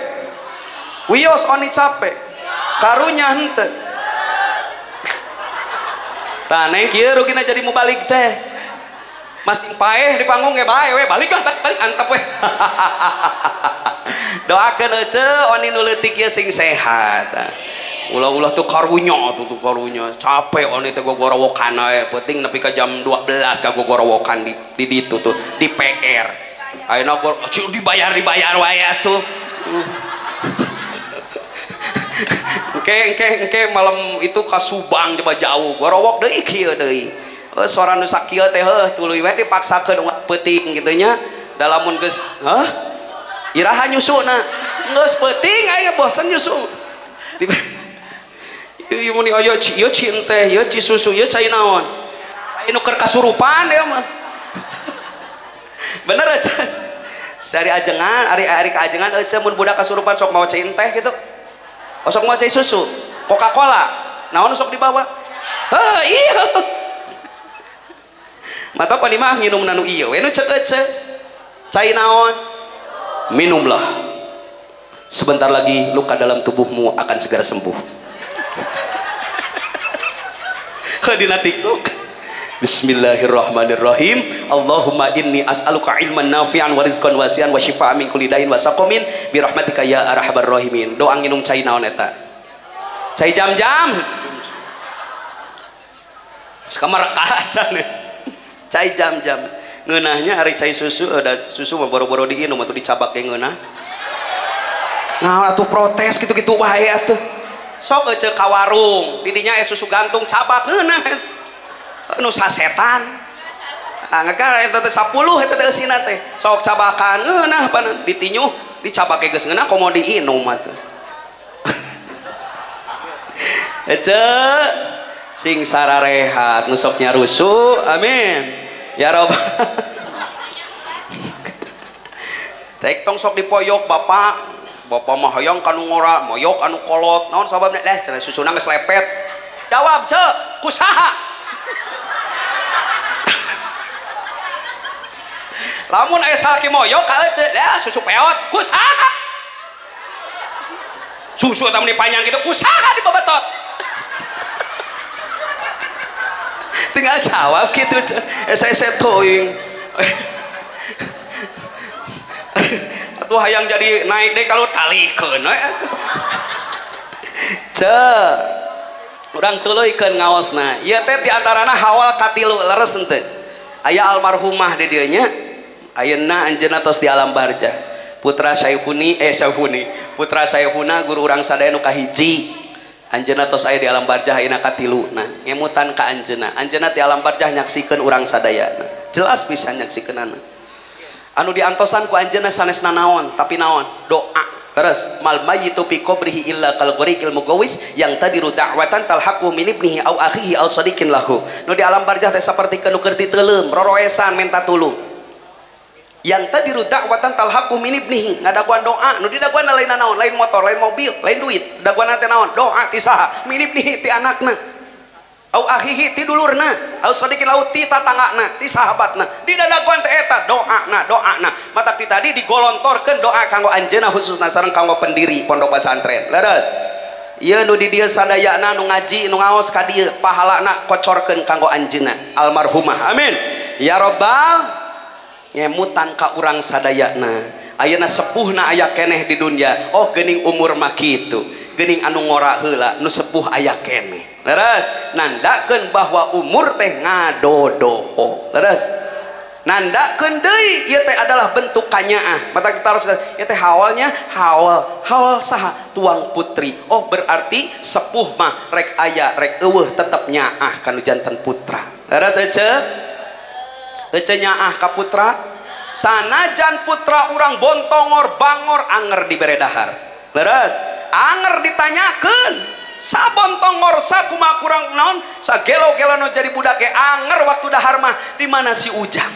wios oni capek karunya henteu tah neng kieu rugina jadi mubalik teh masing paeh di panggung ge bae we balik antep we doakeun ece oni nu leutik ieu sing sehat ulah-ulah tuh karunya capek oni teh gogorowokan we penting nepi ka jam 12 ka gogorowokan di ditu tuh di PR ayeuna dibayar wae atuh engke malam itu ka Subang coba jauh gorowok deui kieu deui soran nu sakieu teh tuluy we dipaksakeun peuting kitu nya da lamun geus iraha nyusuna geus peuting aya bosen nyusu ieu mun aya ieu cin teh ieu ci susu ieu cai naon anu keur kasurupan ya mah bener aja sari ajengan ari ka ajengan eueuh mun budak kasurupan sok mawa cai teh gitu sok mawa cai susu Coca-Cola naon sok dibawa iya mata pani mah nginum nanu ieu we nu ceuk cai naon minumlah sebentar lagi luka dalam tubuhmu akan segera sembuh dina TikTok Bismillahirrahmanirrahim Allahumma inni as'aluka ilman nafi'an wa rizqan wasi'an wa shifaan min kulli dain wa saqamin bi rahmatika ya arhamar rahimin doa nginum cai naon eta cai jam-jam kamar kacan cai jam-jam ngeunahnya hari cai susu ada susu mah boro-boro diinum atuh dicabak ge ngeunah nah atuh protes gitu-gitu wae atuh sok eueuh ka warung di dinya susu gantung cabak ngeunah nu sasetan ngagara eta teh 10 eta teh eusina teh sok cabakan ngeunah panan ditinyuh dicabak ge geus ngeunah komo diinum atuh ece sing sararehat nusoknya rusuh amin ya rob tek tong sok dipoyok bapak mah hayang kanu ngora moyok anu kolot naon sababna cenah susuna geus lepet jawab cek kusaha lamun aya salaki moyok ka ece susu peot kusaha susu tamu dipanjang gitu kusaha dibabetot tinggal jawab gitu ese toing atuh hayang jadi naik deh kalau talikeun cek urang tuluikeun ngaosna ieu teh diantarana hawal katilu leres henteu aya almarhumah di dieu nya ayeuna anjeunna tos di alam barzah putra Syaihuni putra Syaihuna guru urang sadaya nu kahiji anjeunna tos aya di alam barzah ayeuna katilu nah ngemutan ka anjeunna di alam barzah nyaksikeun urang sadayana jelas pisan nyaksikeunana anu diantosan ku anjeunna sanesna naon tapi naon doa terus mal mayyitu fi qabrihi illa kal ghariqil mugawis yang tadiru da'watan talhaqu min ibnihi au akhihi au sadiqin lahu nu di alam barzah teh sapertikeun nu keur diteuleum roroesan minta tulung yang tadiru da'watan talhaqu min ibnihi ngadaguan doa nu didaguan lain naon lain motor lain mobil lain duit daguan teh naon doa ti saha min ibnihi ti anakna au akhihi ti dulurna au sadiqin lahu ti tatanggana ti sahabatna di dadaguan teh eta doana matak ti tadi digolontorkeun doa kanggo anjeunna khususna sareng kanggo pendiri pondok pesantren leres ieu nu di dieu sadayana nu ngaji nu ngaos ka dieu pahalana kocorkeun kanggo anjeunna almarhumah amin ya rabbal ngemutan ka urang sadayana ayeuna sepuhna aya keneh di dunya oh geuning umur mah kitu geuning anu ngora heula nu sepuh aya keneh leres nandakeun bahwa umur teh ngadodoho leres nandakeun deui ieu teh adalah bentuk kanyaah mata kita harus ieu teh hawalnya hawal saha tuang putri oh berarti sepuh mah rek aya rek eueuh tetep nyaah kanu janten putra leres ece nyaah ka putra sanajan putra urang bontongor bangor anger dibere dahar leres anger ditanyakeun sabontongor sakumaha kurang naon sagelo-gelo nu jadi budak ge anger waktu dahar mah di mana si Ujang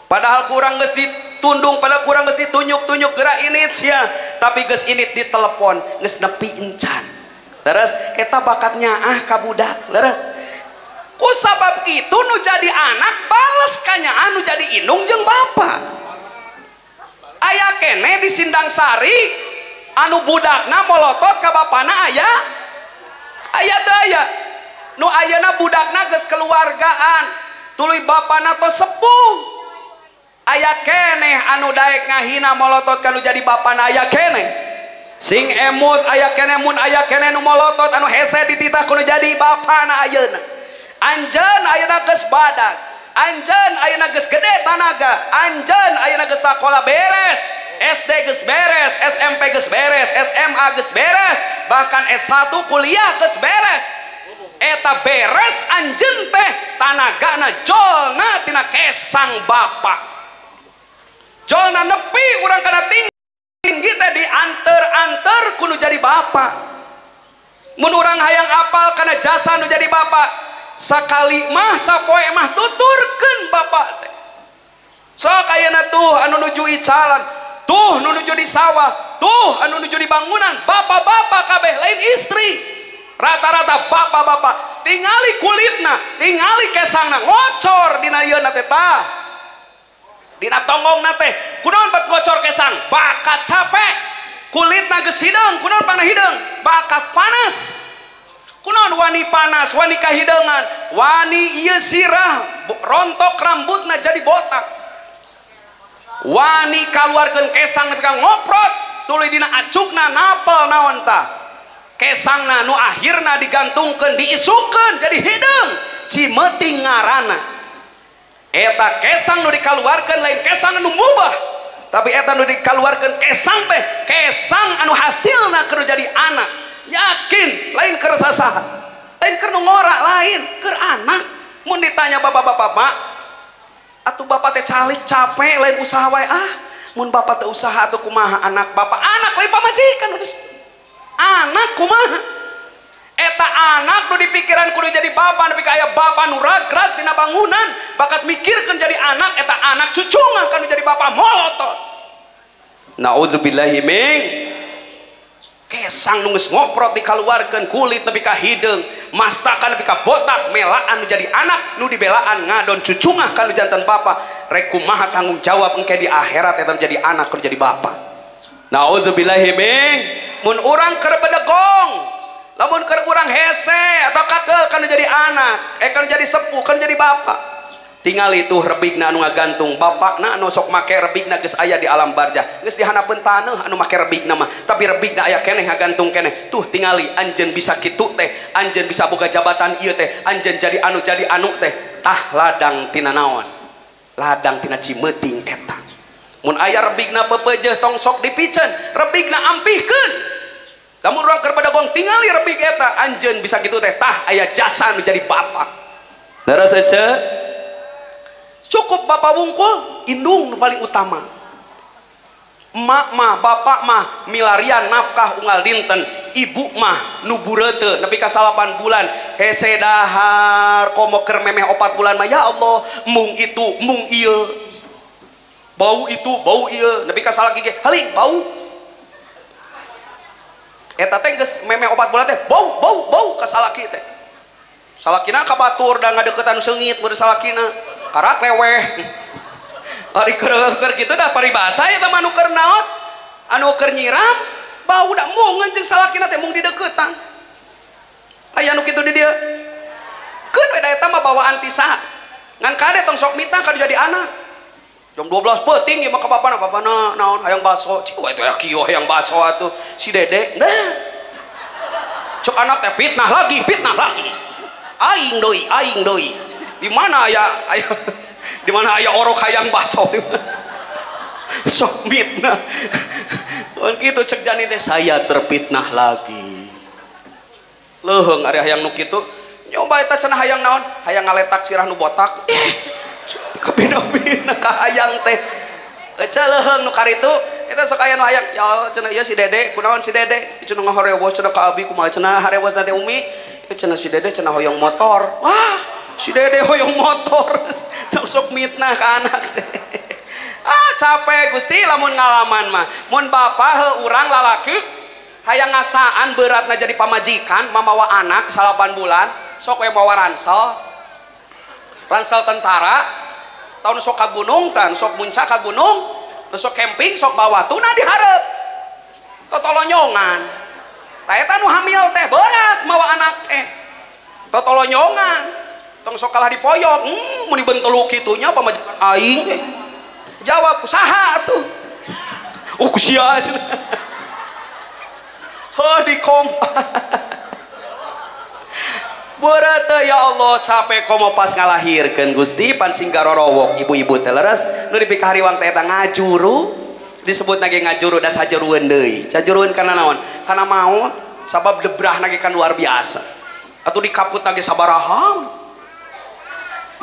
padahal kurang geus ditundung padahal kurang geus ditunjuk-tunjuk gerak init sia tapi geus init di telepon geus nepi encan leres eta bakatnya ka budak leres ku sabab kitu nu jadi anak bales kanyaan nu jadi indung jeung bapa aya kene di Sindang Sari anu budakna molotot ka bapana aya daya nu ayeuna budakna geus keluargaan tuluy bapana tos sepuh aya keneh anu daek ngahina molotot kanu jadi bapana aya keneh sing emut aya keneh mun aya keneh nu molotot anu hese dititah kudu jadi bapana ayeuna anjeun ayeuna geus badag anjeun ayeuna geus gede tanaga anjeun ayeuna geus sakola beres SD geus beres, SMP geus beres, SMA geus beres, bahkan S1 kuliah geus beres. Eta beres anjeun teh tanagana jolna tina kesang bapa. Jolna nepi urang kana tinggi teh dianter-anter kudu jadi bapa. Mun urang hayang apal kana jasa nu jadi bapa, sakali mah sapoe mah tuturkeun bapa teh. Sok ayeuna tuh anu nuju icalan tuh nu nuju di sawah tuh anu nuju di bangunan bapak-bapak kabeh lain istri rata-rata bapak-bapak tingali kulitna tingali kesangna ngocor dina ieu na teh tah dina tonggongna teh kunaon bat ngocor kesang bakat capek kulitna geus hideung kunaon pana hideung bakat panas kunaon wani panas wani kahideungan wani ieu sirah rontok rambutna jadi botak wani kaluarkeun kesang nepi ka ngoprot tuluy dina acukna napel naon tah kesangna nu akhirna digantungkeun diisukeun jadi hideung cimeuting ngaranna eta kesang nu dikaluarkeun lain kesang anu mubah tapi eta nu dikaluarkeun kesang teh kesang anu hasilna keur jadi anak yakin lain keur sasaha lain keur nu ngora lain keur anak mun ditanya bapak-bapak mak atuh bapak teh calik capek lain usaha wae mun bapak teh usaha atuh kumaha anak bapak anak lain pamajikan anak kumaha eta pikiran kudu jadi bapa nepi ka aya bapa nu ragrag dina bangunan bakat mikirkeun jadi anak eta anak cucu mah kan jadi bapa molotot. Naudzubillahi min kesang nu geus ngoprot dikaluarkeun kulit nepi ka hideung mastakan nepi ka botak melaan nu jadi anak nu dibelaan ngadon cucu mah kan jantan bapa rek kumaha tanggung jawab engke di akhirat eta jadi anak kudu jadi bapa. Naudzubillahi min mun urang keur bedegong lamun keur urang hese atau kagel kan jadi anak kan jadi sepuh kan jadi bapa tingali tuh rebigna anu ngagantung bapakna anu sok make rebigna geus aya di alam barzah geus dihanapeun taneuh anu make rebigna mah tapi rebigna aya keneh ngagantung keneh tuh tingali anjeun bisa kitu teh anjeun bisa boga jabatan ieu teh anjeun jadi anu teh tah ladang tina naon ladang tina cimeuting eta mun aya rebigna pepeujeuh tong sok dipiceun rebigna ampihkeun lamun urang keur badagong tingali rebig eta anjeun bisa kitu teh tah aya jasa nu jadi bapa leres ece. Cukup bapak wungkul indung nu paling utama emak mah bapak mah milarian nafkah unggal dinten ibu mah nu bureuteu nepi ka 8 bulan hese dahar komo keur memeh 4 bulan mah ya Allah mung itu mung ieu bau itu bau ieu nepi ka salaki ge haling bau eta teh geus memeh 4 bulan teh bau bau bau ka salaki teh salakina ka batur da ngadeukeut seungit mun salakina karak leweh ari keur kitu dah paribasa eta mah anu keur naon anu keur nyiram bau da mungeun jeung salakina teh mung di deuketan aya anu kitu di dieu keun we da eta mah bawaan tisa ngan kade tong sok mitah kadu jadi anak jam 12 peuting ieu mah ka bapana naon hayang baso cik we teh kieu hayang baso atuh si dede nah cok anak teh fitnah lagi aing deui di mana aya orok hayang baso sok mitnah mun kitu cek jani teh saya terfitnah lagi leuheung ari hayang nu kitu nyoba eta cenah hayang naon hayang ngaletak sirah nu botak kabina-bina ka hayang teh ece leuheung nu karitu eta sok aya nu hayang ya cenah ieu si dede kunaon si dede cenah ngaharewos cenah ka abi kumaha cenah harewos teh umi cenah si dede cenah hoyong motor wah si dede hoyong motor sok mitnah ka anak capek Gusti lamun ngalaman mah mun bapa urang lalaki hayang ngasaan beratna jadi pamajikan mamawa anak 8 bulan sok we mawa ransel tentara tahun sok ka gunung tan sok muncak ka gunung sok camping sok bawa tuna dihareup totolonyongan tah eta nu hamil teh berat mawa anak teh totolonyongan tong sok kalah dipoyok mun dibentelu kitunya pamajikan aing jawab kusaha atuh ku sia cenah di kompa berat ya Allah capek komo pas ngalahirkeun Gusti pan singga rorowok ibu-ibu teh leres nu dipika hariwang teh eta ngajuru disebut nage ngajuru da sajurueun deui sajurueun kana naon kana maut sabab debrah nage kan luar biasa atuh dikaput nage sabaraha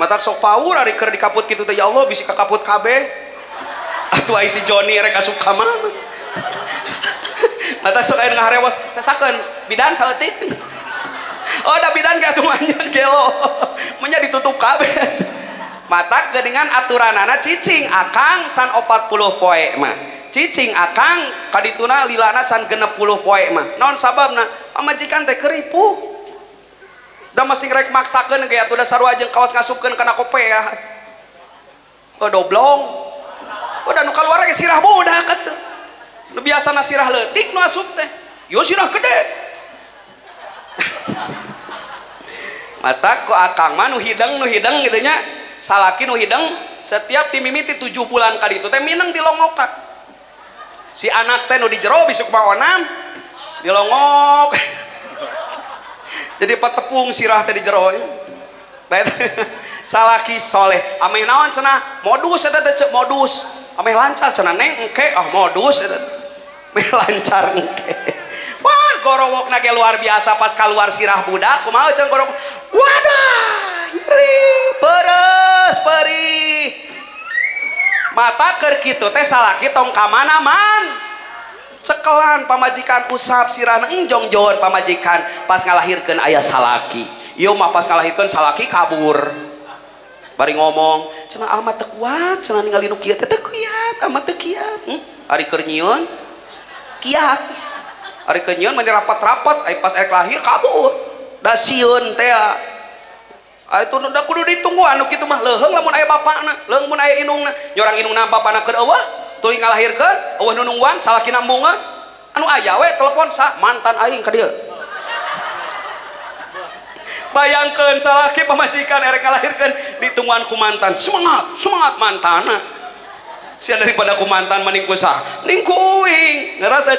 mata sok power ari keur dikaput kitu teh ya Allah bisi kakaput kabeh atuh ai si Joni rek asup ka mana mata sok aya ngaharewas sasakeun bidan saeutik oh da bidan ge atuh mah gelo nya ditutup kabeh mata geuningan aturanana cicing akang can 40 poe mah cicing akang kadituna lilana can 60 poe mah naon sababna pamajikan teh keripuh da masih rek maksakeun ge atuh da sarua jeung kawas ngasupkeun kana kopea doblong udah nu kaluar ge sirah budak atuh nu biasana sirah leutik nu asup teh yo sirah gede mata ko akang mah nu hideng kitu nya salaki nu hideng setiap timimiti 7 bulan kali itu teh mineng dilongokak si anak teh nu di jero bisuk baonam dilongok jadi patepung sirah teh di jero salaki soleh ameh naon cenah modus eta teh modus ameh lancar cenah neng engke modus eta meh lancar engke wah gorowokna ge luar biasa pas keluar sirah budak kumaha cenah gorowok wadah nyeri beres perih mata keur kitu teh salaki tong ka mana man cekelan pamajikan usap sirahna enjong joon pamajikan pas ngalahirkeun aya salaki ieu mah pas ngalahirkeun salaki kabur bari ngomong cenah amat teu kuat cenah ningali nu kieu teh teu kiat amat teu kiat ari keur nyieun kiat ari keur nyieun mani rapat-rapat ai pas lahir kabur da sieun teh itu udah kudu ditunggu anu kitu mah leuheung lamun aya bapana leuheung mun aya inungna nyorang inungna bapana keur eueuh tuluy ngalahirkeun eueuh nu nungguan salaki nambungan anu aya we telepon sa mantan aing ka dieu bayangkeun salaki pamajikan erek ngalahirkeun ditungguan ku mantan semangat mantana sia daripada ku mantan mending ku sah ning ku uing ngerasa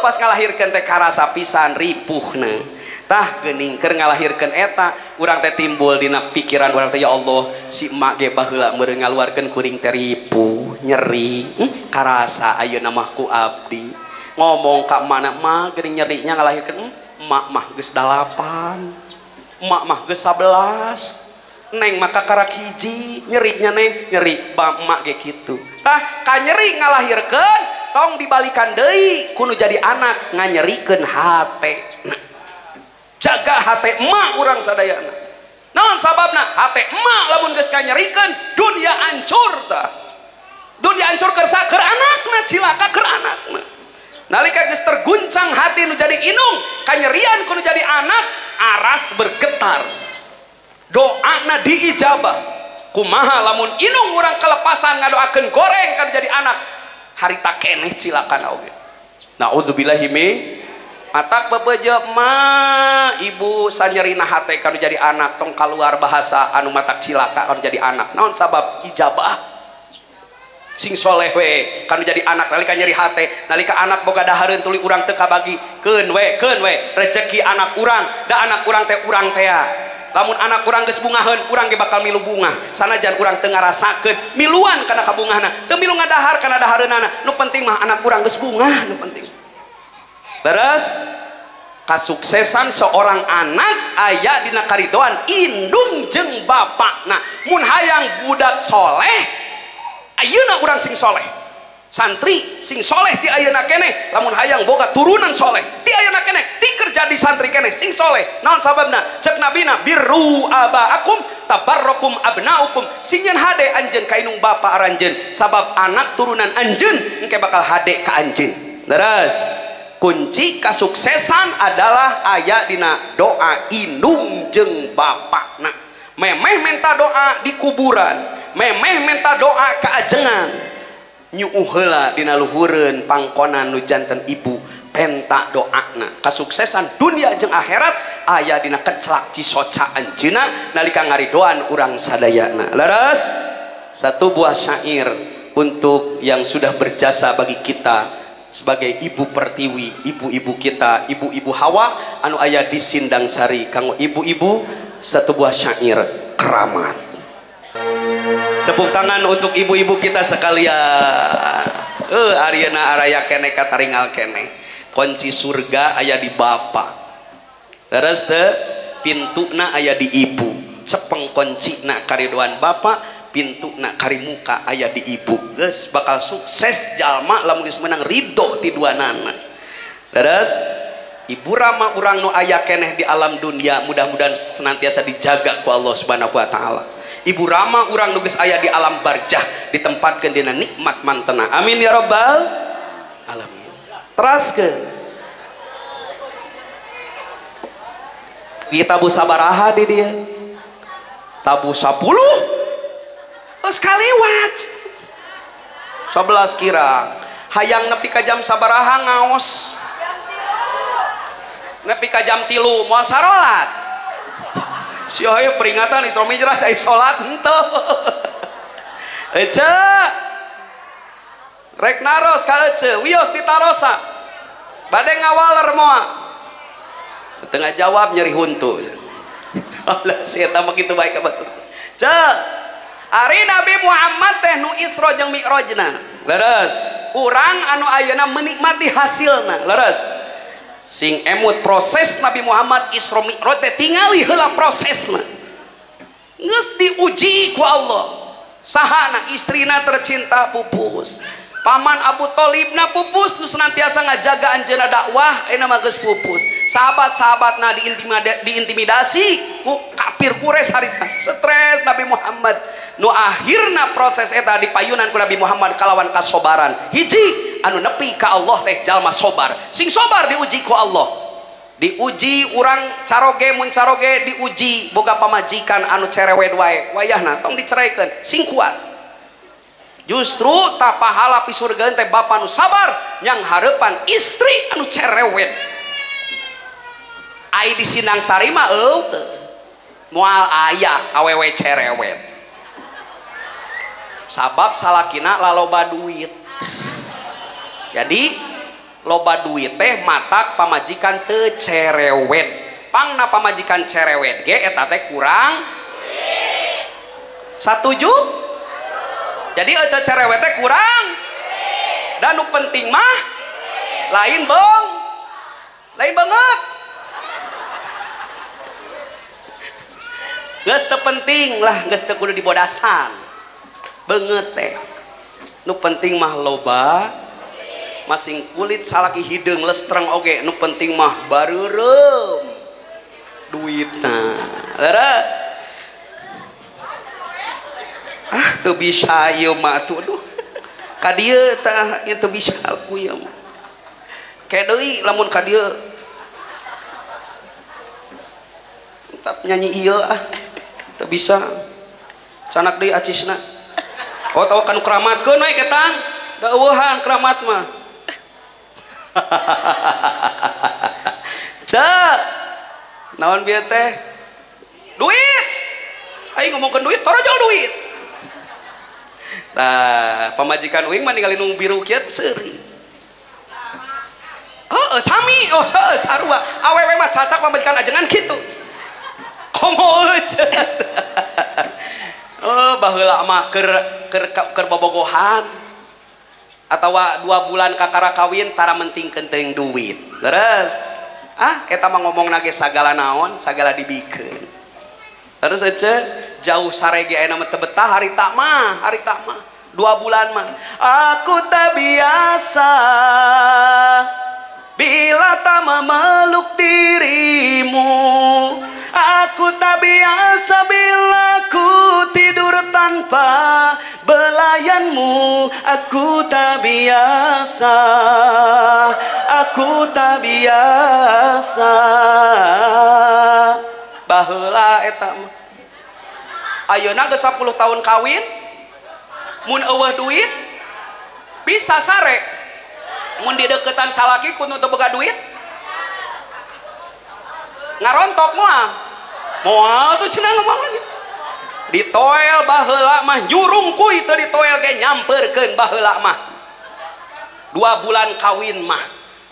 pas ngalahirkeun teh karasa pisan ripuhna tah geuning keur ngalahirkeun eta urang teh timbul dina pikiran urang teh ya Allah si emak ge baheula meureun ngaluarkeun kuring teh ripuh nyeri karasa ayeuna mah ku abdi ngomong ka mana mah geuning nyerinya ngalahirkeun emak mah geus 8 emak mah geus 11 neng maka karak hiji nyerinya neng nyeri emak ge kitu tah ka nyeri ngalahirkeun tong dibalikan deui kudu jadi anak nganyerikeun hate jaga hate emak urang sadayana naon sababna hate emak lamun geus kanyerikeun dunia hancur tah dunia hancur keur saker anakna cilaka keur anakna nalika geus terguncang hati nu jadi inung kanyerian kudu jadi anak aras bergetar doana diijabah kumaha lamun inung urang kelepasan ngadoakeun goreng kan jadi anak harita keneh cilakana oge naudzubillahi min matak bebeje mah ibu sanyerina hate kanu jadi anak tong kaluar bahasa anu matak cilaka kanu jadi anak naon sabab ijabah sing soleh we kanu jadi anak nalika nyeri hate nalika anak boga dahareun tuluy urang teu kabagi keun we rezeki anak urang da anak urang teh urang teh lamun anak urang geus bungaheun urang ge bakal milu bunga sanajan urang teu ngarasakeun miluan kana kabungahna teu milu ngadahar kana dahareunana nu penting mah anak urang geus bunga nu penting terus kasuksesan seorang anak aya dina karidoan indung jeung bapakna mun hayang budak soleh ayeuna urang sing soleh santri sing soleh ti ayeuna keneh lamun hayang boga turunan soleh ti ayeuna keneh ti kerja di santri keneh sing soleh naon sababna cek nabina birru abaakum tabarrakum abnaukum sing nyeun hade anjeun ka inung bapa aranjeun sabab anak turunan anjeun engke bakal hade ka anjeun leres kunci kasuksesan adalah aya dina doa indung jeung bapakna memeh minta doa di kuburan memeh minta doa keajengan nyuuh heula dina luhureun pangkonan nu janten ibu penta doana kasuksesan dunia jeung akhirat aya dina keclak cisoca anjeunna nalika ngaridoan urang sadayana leres satu buah syair untuk yang sudah berjasa bagi kita sebagai ibu pertiwi ibu-ibu kita ibu-ibu Hawa anu aya di Sindang Sari kanggo ibu-ibu satu buah syair keramat. Tepuk tangan untuk ibu-ibu kita sekalian. Arieuna araya kene kataringal kene. Kunci surga aya di bapa. Terus teh pintuna aya di ibu. Cepeng kuncina karidoan bapa, pintuna kari muka aya di ibu. Geus bakal sukses jalma lamun geus menang ridho ti duanana. Terus ibu rama urang nu aya keneh di alam dunia mudah-mudahan senantiasa dijaga ku Allah Subhanahu wa taala. Ibu rama urang nu geus aya di alam barjah ditempatkeun dina nikmat mantena. Amin ya rabbal alamin. Teraskeun. Kita tabu sabaraha di dia? Tabu 10. Terus kaliwat. 11 kira. Hayang nepi ka jam sabaraha ngaos. Nepi ka jam 3 moal sarolat. Sia ieu peringatan Isra Mi'raj ai salat henteu. Ece. Rek naros ka ece, wios ditarosa. Bade ngawaler moal. Tengah jawab nyeri huntu. Allah sia eta mah kitu bae ka batur. Cek. Ari Nabi Muhammad teh nu Isra jeung Mi'rajna. Leres. Urang anu ayeuna menikmati hasilna. Leres. Sing emut proses Nabi Muhammad Isra Mi'raj teh tingali heula prosesna. Geus diuji ku Allah. Sahana istrina tercinta pupus. paman Abu Thalibna pupus nu senantiasa ngajaga anjeunna dakwah ayeuna mah geus pupus. Sahabat-sahabatna diintimidasi ku kafir Quraisy harita. Stres Nabi Muhammad. Nu akhirna proses eta dipayunan ku Nabi Muhammad kalawan kasobaran. Hiji anu nepi ka Allah teh jalma sobar. Sing sobar diuji ku Allah. Diuji urang caroge mun caroge diuji boga pamajikan anu cerewet wae. Wayahna tong diceraikeun sing kuat. Justru tak pahala pisurgaeun teh bapa nu sabar yang harapan istri anu cerewet. Ai di Sindang Sari mah moal aya awewe cerewet. Sabab salakina laloba duit. Jadi loba duit teh matak pamajikan teu cerewet. Pangna pamajikan cerewet ge eta teh kurang duit. Satuju? Jadi aja cerewet teh kurang dan nu penting mah lain banget geus teu penting lah, geus teu kudu dibodasan banget teh. Nu penting mah loba masing kulit salaki hideung lestreng oge, nu penting mah bareureum duitna. Leres tuh bisa ieu mah tuh aduh ka dieu tah nya teu bisa aku ieu mah kae deui lamun ka dieu tap nyanyi ieu teu bisa canak deui acisna. Oh tahu kan keramatkeun we ketang da eueuhan keramat mah cek naon bieu teh duit aing ngomongkeun duit torojol duit. Nah, pamajikan uing mah ninggalin nu biru kieu seuri. Sami, sarua. Awewe mah cacak pamajikan ajengan kitu. Komo eceut. Baheula mah keur bobogohan. Atawa 2 bulan kakara kawin tara mentingkeun teuing duit. Terus, eta mah ngomongna ge sagala naon, sagala dibikeun. Terus ece jauh sarege ayeuna mah teu betah harita mah 2 bulan mah aku tak biasa bila tak memeluk dirimu, aku tak biasa bila ku tidur tanpa belayanmu, aku tak biasa, aku tak biasa. Baheula eta mah ayeuna geus 10 tahun kawin mun eueuh duit bisa sare mun di deketan salaki kudu teu boga duit ngarontok moal tuh cenah ngomong lagi ditoel baheula mah nyurung kuy teu ditoel ge nyamperkeun baheula mah 2 bulan kawin mah.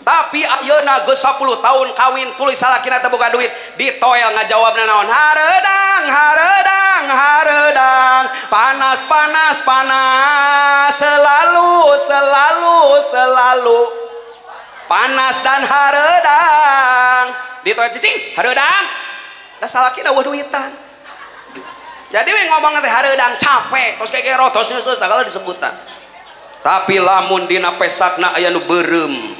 Tapi ayeuna geus 10 tahun kawin tulis salakina teu boga duit ditoel ngajawabna naon hareudang hareudang hareudang panas panas panas selalu selalu selalu panas dan hareudang ditoel cicing hareudang da salakina eueuh duitan. Jadi we ngomong teh hareudang capek tos kayak rotos segala disebutan. Tapi lamun dina pesakna aya nu beureum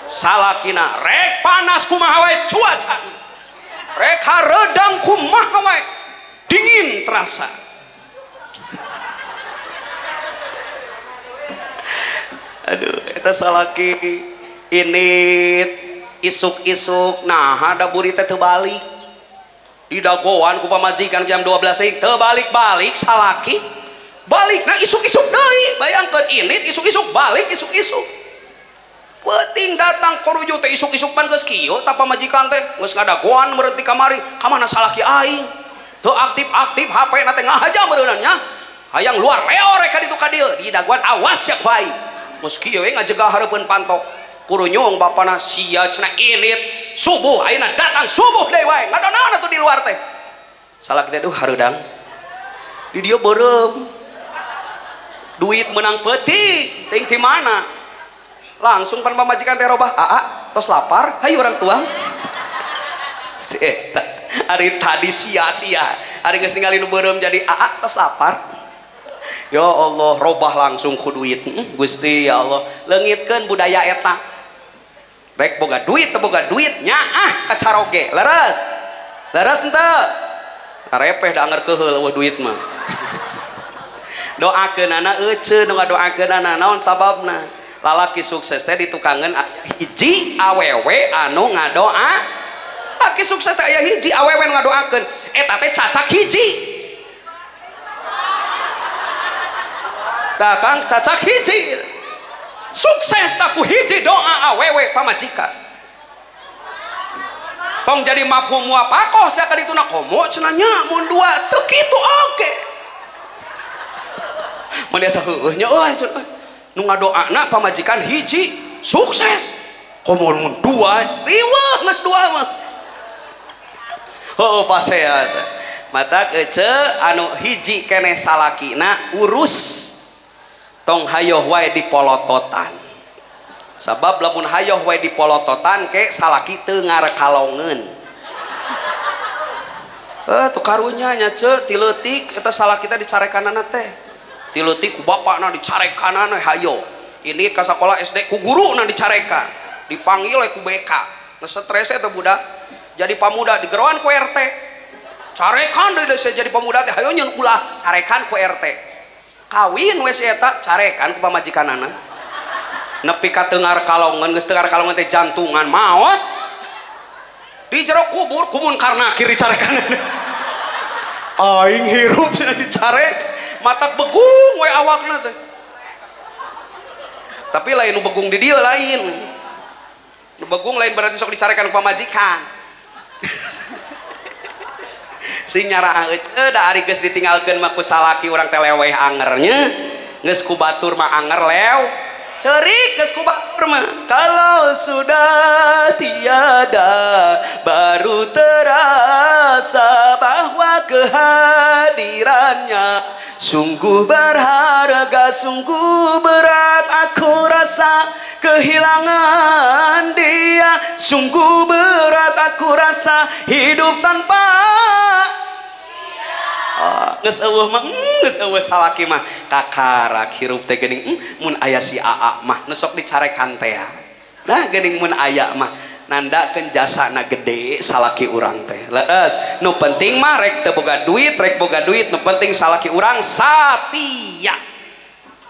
salakina rek panas kumaha wae cuaca rek hareudang kumaha wae dingin terasa. Aduh eta salaki init isuk-isuk nah ada buri teh teu balik didagoan ku pamajikan jam 12 deui teu balik-balik salaki balik nah isuk-isuk deui bayangkeun init isuk-isuk balik isuk-isuk penting datang koruju teh isuk-isuk pan geus kieu tah pamajikan teh geus ngadagoan meureun ti kamari ka mana salaki aing teu aktif-aktif HP na teh ngahaja meureunna nya hayang luar leo rek ka ditu ka dieu di dagoan awas ya ku aing geus kieu we ngajegah hareupeun pantok kuru nyong bapana sia cenah init subuh ayeuna datang subuh deui wae ngadonaon atuh di luar teh salaki teh duh hareudang di dieu beureum duit menang peuting ting ti mana langsung pan pamajikan teh robah tos lapar hayu orang tua hari tadi sia-sia hari geus ningali nu beureum jadi tos lapar Ya Allah, robah langsung ku duit. Gusti ya Allah, leungitkeun budaya eta. Rek boga duit teu boga duit nyaah ka caroge. Leres. Leres henteu? Karepeh da anger keheul eueuh duit mah. Doakeunana euceun nu ngadoakeunana naon sababna? Lalaki sukses teh ditukangan hiji awewe anu ngadoa. Laki sukses teh aya hiji awewe nu ngadoakeun. Eta teh cacak hiji. Dah Kang cacak hiji sukses taku hiji doa awewe pamajikan tong jadi mafhum muapakoh sia ka dituna komo cenah nya mun dua teu kitu oge mun asa heueuh nya euy nu ngadoana pamajikan hiji sukses komo mun dua riweuh geus dua mah heueuh pasean matak ece anu hiji keneh salakina urus tong hayoh wae dipolototan sabab lamun hayoh wae dipolototan ke salaki teu ngarekalongeun tuh karunya nya ce ti leutik eta salaki teh dicarekanana teh ti leutik ku bapana dicarekanana hayo ini ka sakola SD ku guruna dicarekan dipanggil ku BK geus stres eta budak jadi pamuda digeroan ku RT carekan deui jadi pamuda teh hayo nyeun ulah carekan ku RT kawin wes eta carekan ku pamajikanana nepi ka teu ngarekalongeun geus teu ngarekalongeun teh jantungan maot di jero kubur kumun karena kiri carekanana aing hirup cenah dicarek mata begung we awakna teh tapi lain nu begung di dieu lain nu begung lain berarti sok dicarekan ku pamajikan sing nyara eueuh da ari geus ditinggalkeun mah ku salaki urang teh leweh angernya geus ku batur mah anger lew ceurik geus ku batur mah kalau sudah tiada baru terasa bahwa kehadirannya sungguh berharga sungguh berat aku rasa kehilangan dia sungguh berat aku rasa hidup tanpa geus eueuh mah geus eueuh salaki mah kakarak hirup teh geuning mun aya si AA mah nu sok dicarekan teh nah geuning mun aya mah nandakeun jasana gede salaki urang teh leres nu penting mah rek teu boga duit rek boga duit nu penting salaki urang satia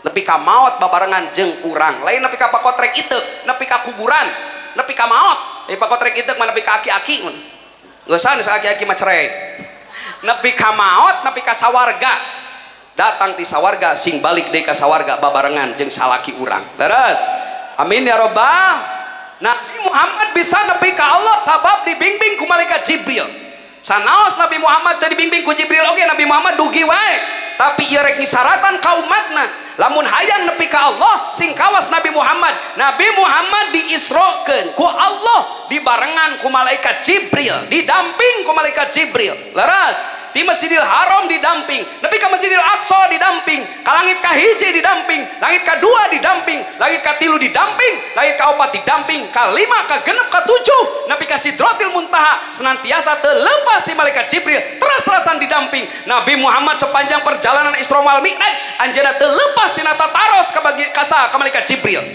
nepi ka maot babarengan jeung urang lain nepi ka pakotrek iteuk nepi ka kuburan nepi ka maot pakotrek iteuk mah nepi ka aki-aki mun geus sanes aki-aki mah cerai nepi ka maot nepi ka sawarga datang ti sawarga sing balik deui ka sawarga babarengan jeung salaki urang leres amin ya robbal Nabi Muhammad bisa nepi ka Allah tabab dibimbing ku malaikat Jibril sanaos Nabi Muhammad tadi dibimbing ku Jibril oge Nabi Muhammad dugi wae tapi ieu rek ngisaratan ka umatna lamun hayang nepi ka Allah sing kawas Nabi Muhammad diisrokeun ku Allah dibarengan ku malaikat Jibril didamping ku malaikat Jibril leres di Masjidil Haram didamping nepi ka Masjidil Aqsa didamping ka langit ka hiji didamping langit ka dua didamping langit ka tilu didamping langit ka opat didamping ka lima ka genep ka tujuh nepi ka Sidratil Muntaha senantiasa teu leupas ti malaikat Jibril teras-terasan didamping Nabi Muhammad sepanjang perjalanan Isra wal Mi'raj anjeunna teu leupas tina tataros ka ka malaikat Jibril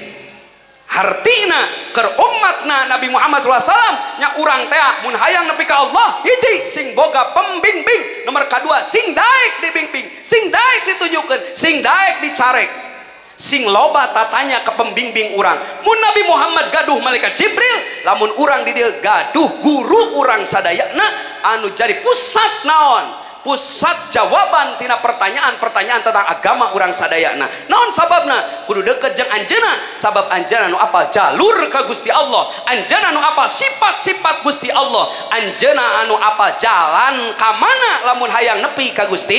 hartina keur umatna Nabi Muhammad SAW nya urang teh mun hayang nepi ka Allah hiji sing boga pembimbing nomor kadua sing daek dibimbing sing daek ditunjukkeun sing daek dicarek sing loba tatanya ke pembimbing urang mun Nabi Muhammad gaduh malaikat Jibril lamun urang di dieu gaduh guru urang sadayana anu jadi pusat naon pusat jawaban tina pertanyaan-pertanyaan tentang agama urang sadayana naon sababna kudu deukeut jeung anjeunna sabab anjeunna nu apal jalur ka Gusti Allah anjeunna nu apal sifat-sifat Gusti Allah anjeunna anu apal jalan ka mana lamun hayang nepi ka Gusti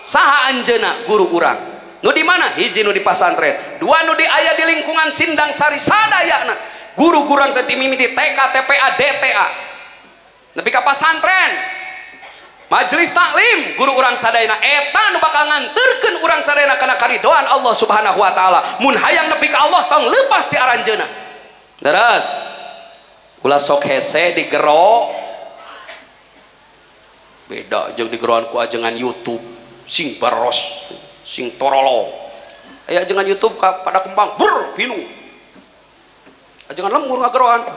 saha anjeunna guru urang nu di mana hiji nu di pasantren dua nu di aya di lingkungan Sindang Sari sadayana guru-guru urang satimimiti TK TPA DTA nepi ka pasantren majelis taklim guru urang sadayana eta nu bakal nganterkeun urang sadayana kana karidoan Allah Subhanahu wa taala mun hayang nepi ka Allah tong leupas ti aranjeunna leres ulah sok hese digero beda jeung digeroan ku ajengan YouTube sing baros sing torolo aya ajengan YouTube pada kembang brr pinu ajengan lembur ngageroan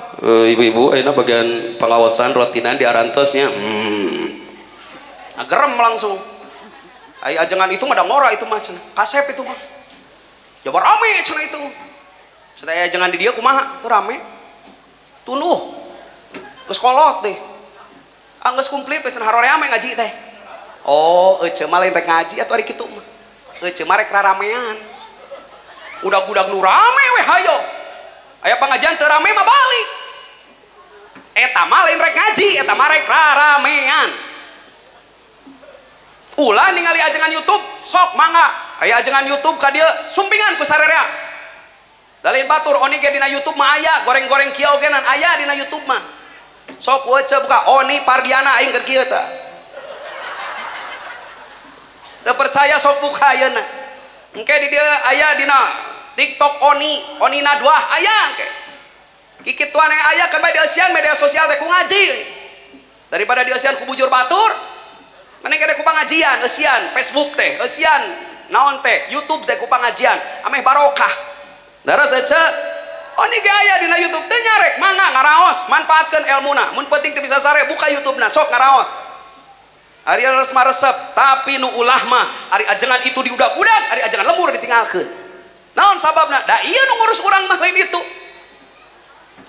ibu-ibu ayeuna bagian pengawasan rutinan di arantosnya ngagerem langsung aya ajengan itu mah da ngora itu mah cenah kasep itu mah jabar rame cenah itu cenah aya ajengan di dia kumaha teu rame tunduh geus kolot deh anggeus komplit cenah haroreame ngaji teh oh ece mah lain rek ngaji atuh ari kitu mah ece mah rek raramean budak-budak nu rame we hayo aya pengajian teu rame mah balik eta mah lain rek ngaji eta mah rek raramean ulah ningali ajengan YouTube sok mangga aya ajengan YouTube ka dieu sumpingan ku sararea dalin batur oni ge dina YouTube mah aya goreng-goreng kieu ogenan aya dina YouTube mah sok wece buka Oni Pardiana aing keur kieu tah teu percaya sok buka ayeuna engke di dieu aya dina TikTok Oni Nadwah aya engke kikituan aya kan bae di eusian media sosial teh ku ngaji daripada di eusian ku bujur batur mending kade ku pangajian eusian Facebook teh eusian naon teh YouTube teh ku pangajian ameh barokah daras ece Oni ge aya dina YouTube teh nyarek mangga ngaraos manfaatkeun elmuna mun penting teu bisa sare buka YouTube-na sok ngaraos ari resep tapi nu ulah mah ari ajengan itu diudak-udak ari ajengan lemur ditinggalkeun naon sababna da ieu nu ngurus urang mah lain itu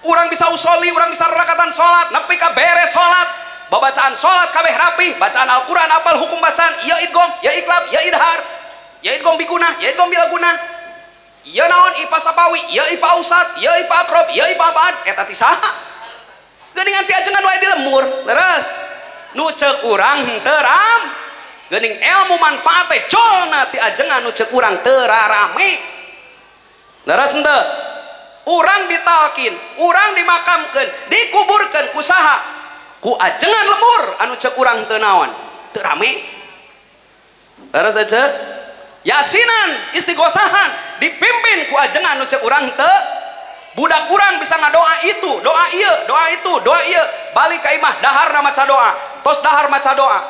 urang bisa usoli urang bisa rakatan salat nepi ka beres salat babacaan salat kabeh rapi bacaan Al-Qur'an apal hukum bacaan ya idgham ya iklab ya idhar ya idgham bigunah ya idgham bilagunah ya naon ipa sapawi ya ipa ausat ya ipa akrob ya ipa abad eta ti saha geuning anti ajengan wae di lemur leres nu ceuk urang teu ram geuning ilmu manfaat teh jolna ti ajengan nu ceuk urang teu rarame leres henteu urang ditalkin urang dimakamkeun dikuburkeun ku saha ku ajengan lemur anu ceuk urang teu naon teu rame leres aja yasinan istighosahan dipimpin ku ajengan nu ceuk urang teu budak urang bisa ngadoa itu doa ieu doa itu doa ieu balik ka imah daharna maca doa tos dahar maca doa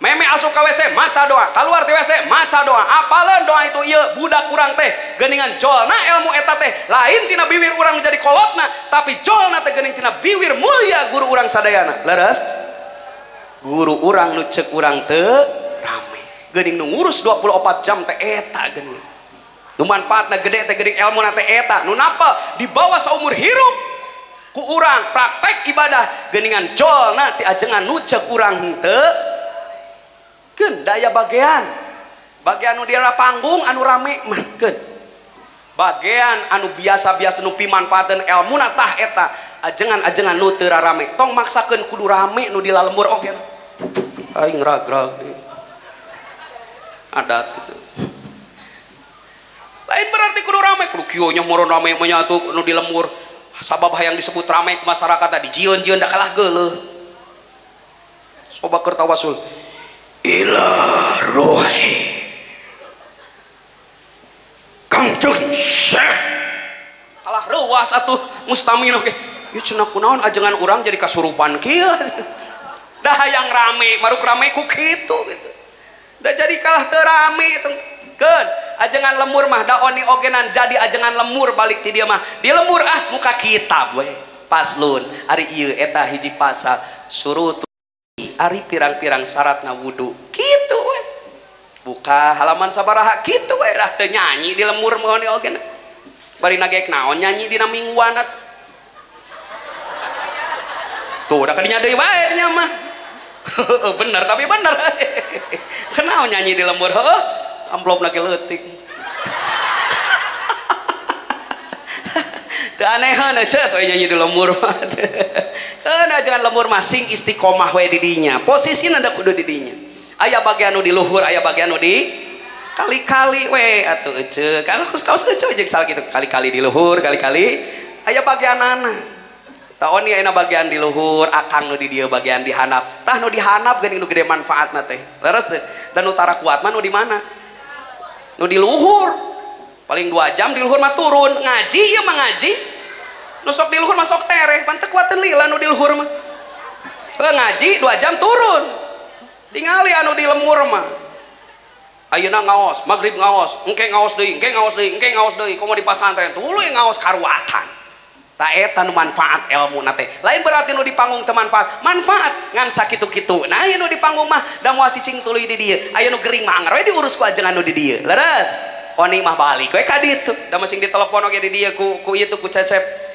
meme asup ka WC maca doa keluar ti WC maca doa apaleun doa itu ieu budak urang teh geuningan jolna ilmu eta teh lain tina bibir urang jadi kolotna tapi jolna teh geuning tina bibir mulia guru urang sadayana leres guru urang nu ceuk urang teu rame geuning nu ngurus 24 jam teh eta geuning nu manfaatna gede teh geuning elmuna teh eta nu napal di bawah saumur hirup ku urang praktek ibadah geuningan jolna ti ajengan nu ceuk urang teu keun daya bagian nu dia panggung anu rame mah keun bagian anu biasa-biasa nu pimanfaateun elmuna tah eta ajengan-ajengan nu teu rame tong maksakeun kudu rame nu di lalembur oge aing ragrag adat gitu lain berarti kudu rame kudu kieu nya moron rame menyatu nu di lembur sabab hayang disebut rame ke masyarakat di jieun-jieun da kalah geuleuh coba keur tawasul ila rohi kangjeng syekh kalah reuas atuh mustamin oke ieu cenah kunaon ajengan urang jadi kasurupan kieu dah hayang rame maruk rame ku kitu gitu da jadi kalah teu rame keun ajengan lemur mah da oni ogenan jadi ajengan lemur balik ti dieu mah di lemur muka kitab we paslun ari ieu eta hiji pasal surut ari pirang-pirang syarat ngawudu kitu we buka halaman sabaraha kitu we dah teu nyanyi di lemur mah oge bari nagek naon nyanyi dina mingguan tuh udah kadinya deui wae nya mah bener tapi bener kenaon nyanyi di lemur heuh amplop lagi leutik teu anehan aja tuh nyanyi di lemur mah kana jangan lemur masing istiqomah we di dinya posisina da kudu di dinya aya bagian nu di luhur aya bagian nu di kali-kali we atuh ece kaos ece jeung sal kitu kali-kali di luhur kali-kali aya bagianana taon aya bagian di luhur akang nu di dieu bagian di handap tah nu di handap geuning nu gede manfaatna teh leres teh dan nu tara kuat mah nu di mana nu di luhur paling 2 jam di luhur mah turun ngaji ieu mah ngaji nu sok di luhur mah sok tereh pan teu kuateun lila nu di luhur mah ngaji 2 jam turun tingali anu di lemur mah ayeuna ngaos magrib ngaos engke ngaos deui engke ngaos deui engke ngaos deui komo di pasantren tuluy ngaos karuatan tak eta nu manfaat ilmu nate lain berarti nu di panggung teu manfaat ngan sakitu-kitu nah aya nu di panggung mah da moal cicing tuluy di dieu aya nu gering mah anger we diurus ku ajengan nu di dieu leres oni mah balik we ka ditu da masing ditelepon oge di dieu ku ieu ku Cecep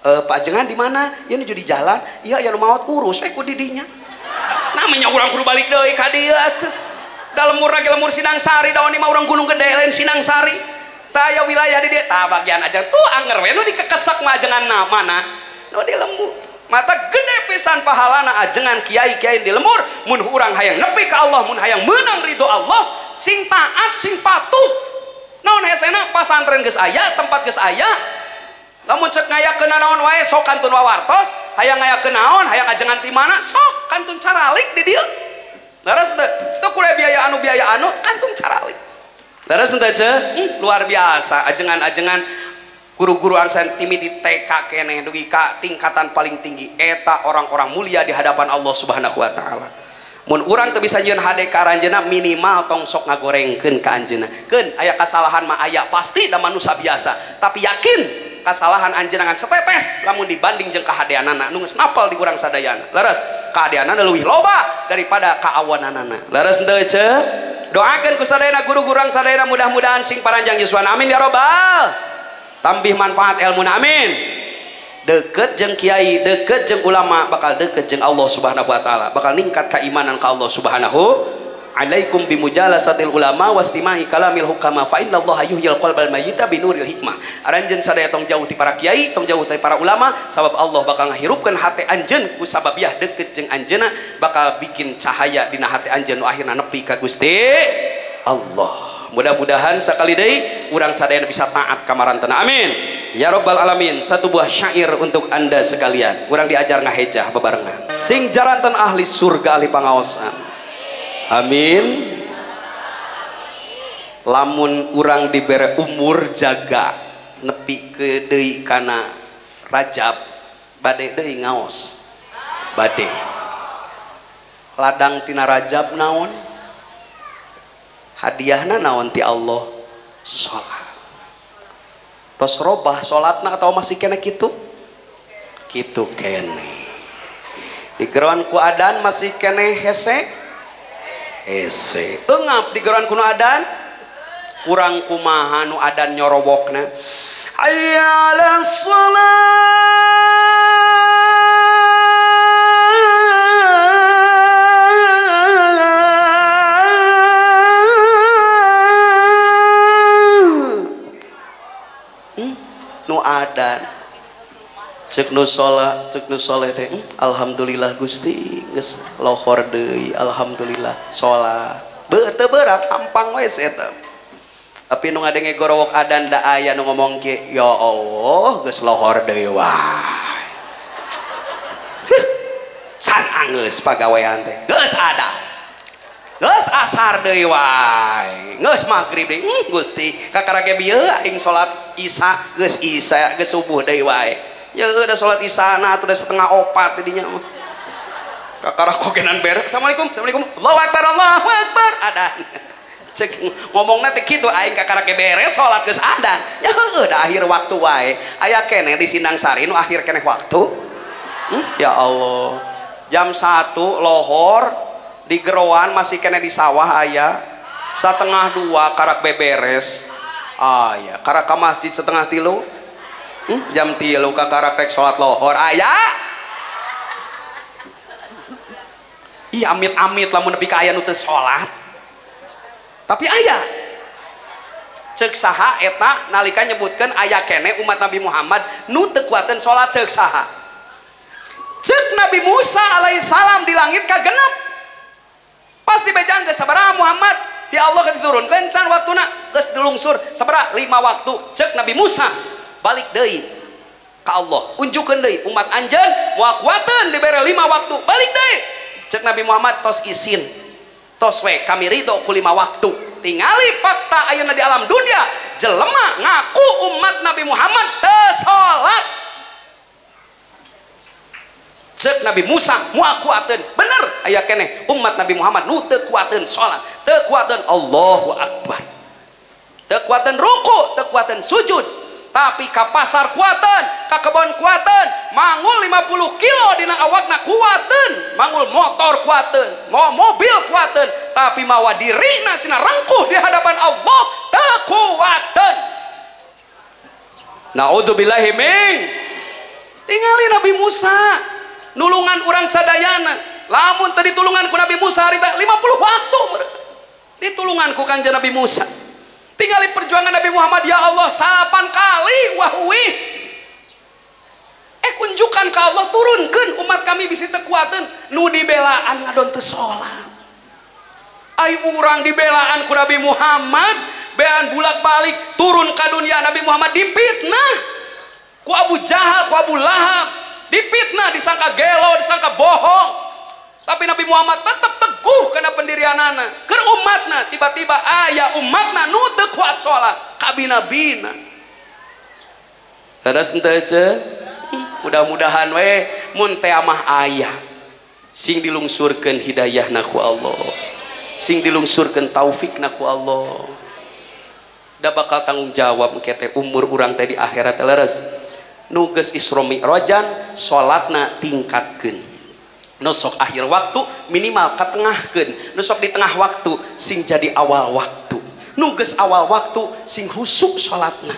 Pak ajengan di mana ieu nuju di jalan iya aya nu maot urus we ku di dinya namanya urang kudu balik deui ka dieu atuh dalam murah lemur Sinang Sari daun mah orang Gunung Gede lain Sinang Sari taya wilayah di dia tah bagian aja tuh anger we nu dikekesak mah ajengan mana nu di lemur mata gede pisan pahalana ajengan kiai-kiai di lemur mun urang hayang nepi ka Allah mun hayang meunang ridho Allah sing taat sing patuh naon hesena pasantren geus aya tempat geus aya lamun cek ngayakeun naon wae sok kantun wawartos hayang ngayakeun naon hayang ajengan ti mana sok kantun caralik di dieu leres teu kuliah biaya anu kantung caralik leres teu luar biasa ajengan-ajengan guru-guru angsan timidi TK keneh dugi ka tingkatan paling tinggi eta orang-orang mulia di hadapan Allah Subhanahu wa taala mun urang teu bisa nyieun hade ka aranjeunna minimal tong sok ngagorengkeun ka anjeunna keun aya kasalahan mah aya pasti da manusia biasa tapi yakin kasalahan anjeunna ngan setetes lamun dibanding jeung kahadeanana nu geus napal di urang sadayana leres kahadeanana leuwih loba daripada kaawananana leres teu ce doakeun ku sadayana guru-guru urang sadayana mudah-mudahan sing paranjang yuswan amin ya robbal tambih manfaat ilmuna amin deket jeung kiai deket jeung ulama bakal deket jeung Allah Subhanahu wa taala bakal ningkat keimanan ka Allah Subhanahu alaikum bimujalasatil ulama wastima'i kalamil hukama fa innallaha yuhyil qalbal mayyita binuril hikmah aranjeun sadaya tong jauh ti para kiai tong jauh ti para ulama sabab Allah bakal ngahirupkeun hate anjeun ku sababiah deukeut jeung anjeunna bakal bikin cahaya dina hate anjeun nu akhirna nepi ka Gusti Allah mudah-mudahan sakali deui urang sadaya bisa taat ka marantana amin ya rabbal alamin satu buah syair untuk anda sekalian urang diajar ngahejah bebarengan sing jaratan ahli surga ahli pangaosan amin lamun urang dibere umur jaga nepi ke deui kana Rajab bade deui ngaos bade ladang tina Rajab naon hadiahna naon ti Allah salat tos robah salatna atau masih kena kitu kitu kene digeroan ku adan masih kene hese ese engap digeran kuno adan kurang kumaha nu adan nyorobokna hayya 'alas shalah nu adan cek nu sholat teh alhamdulillah Gusti geus lohor deui alhamdulillah sholat teu berat tampang we eta tapi nu ngadenge gorowok adan da aya nu ngomong ke ya Allah geus lohor deui wae san geus pagawean teh geus ada geus asar deui wae geus magrib deui Gusti kakarage bieu aing sholat isya geus subuh deui wae ya udah sholat isana atau udah setengah opat tadinya kakara kogenan beres assalamualaikum Allahu akbar ada cek ngomongna teh kitu aing kakara ke beres sholat geus adan ya udah akhir waktu wae aya keneh di Sinang Sari nu akhir keneh waktu ya Allah jam 1 lohor di geroan masih keneh di sawah aya setengah 2 karak beberes aya karak ka masjid setengah 3 jam 3 kakarak rek sholat lohor ayah ih amit-amit lamun nepi ka aya nu teu sholat tapi ayah ceuk saha eta nalika nyebutkeun aya kene umat Nabi Muhammad nu teu kuateun sholat ceuk saha ceuk Nabi Musa alaihissalam di langit kagenep pasti bejaan geus sabaraha Muhammad di Allah diturunkeun can waktuna geus dilungsur sabaraha 5 waktu ceuk Nabi Musa balik deui ka Allah unjukkeun deui umat anjeun moal kuateun dibere 5 waktu balik deui cek Nabi Muhammad tos isin tos we kami ridho ku 5 waktu tingali fakta ayeuna di alam dunia jelema ngaku umat Nabi Muhammad teu salat cek Nabi Musa moal kuateun bener aya keneh umat Nabi Muhammad nu teu kuateun salat teu kuateun Allahu Akbar, teu kuateun ruku, teu kuateun sujud, tapi ka pasar kuateun, ka kebon kuateun, mangul 50 kilo dina awakna kuateun, mangul motor kuateun, mau mobil kuateun, tapi mawa dirina sina rengkuh di hadapan Allah teu kuateun. Naudzubillahi min. Tingali Nabi Musa nulungan orang sadayana, lamun tadi tulungan ku Nabi Musa harita 50 waktu ditulungan ku Kanjeng Nabi Musa. Tingali perjuangan Nabi Muhammad, ya Allah 8 kali wahwi kunjukan ke Allah, turunkan umat kami bisa tekuatan nu dibelaan ngadon teu salat. Ai urang dibelaan ku Nabi Muhammad bean bulak-balik turun ke dunia, Nabi Muhammad dipitnah ku Abu Jahal, ku Abu Lahab, dipitnah, disangka gelo, disangka bohong, tapi Nabi Muhammad tetap teguh karena pendirianana ke umatna. Tiba-tiba ayah umatna nu teu kuat sholat kabina-bina ada sentaje. Mudah-mudahan we mun teh amah ayah sing dilungsurkeun hidayahna ku Allah, sing dilungsurkeun taufikna ku Allah, da bakal tanggung jawab engke teh umur urang teh di akhirat teh leres. Nu geus Isra Mi'rajan salatna tingkatkeun, nu sok akhir waktu minimal katengahkeun, nu sok di tengah waktu sing jadi awal waktu, nu geus awal waktu sing husuk salatna,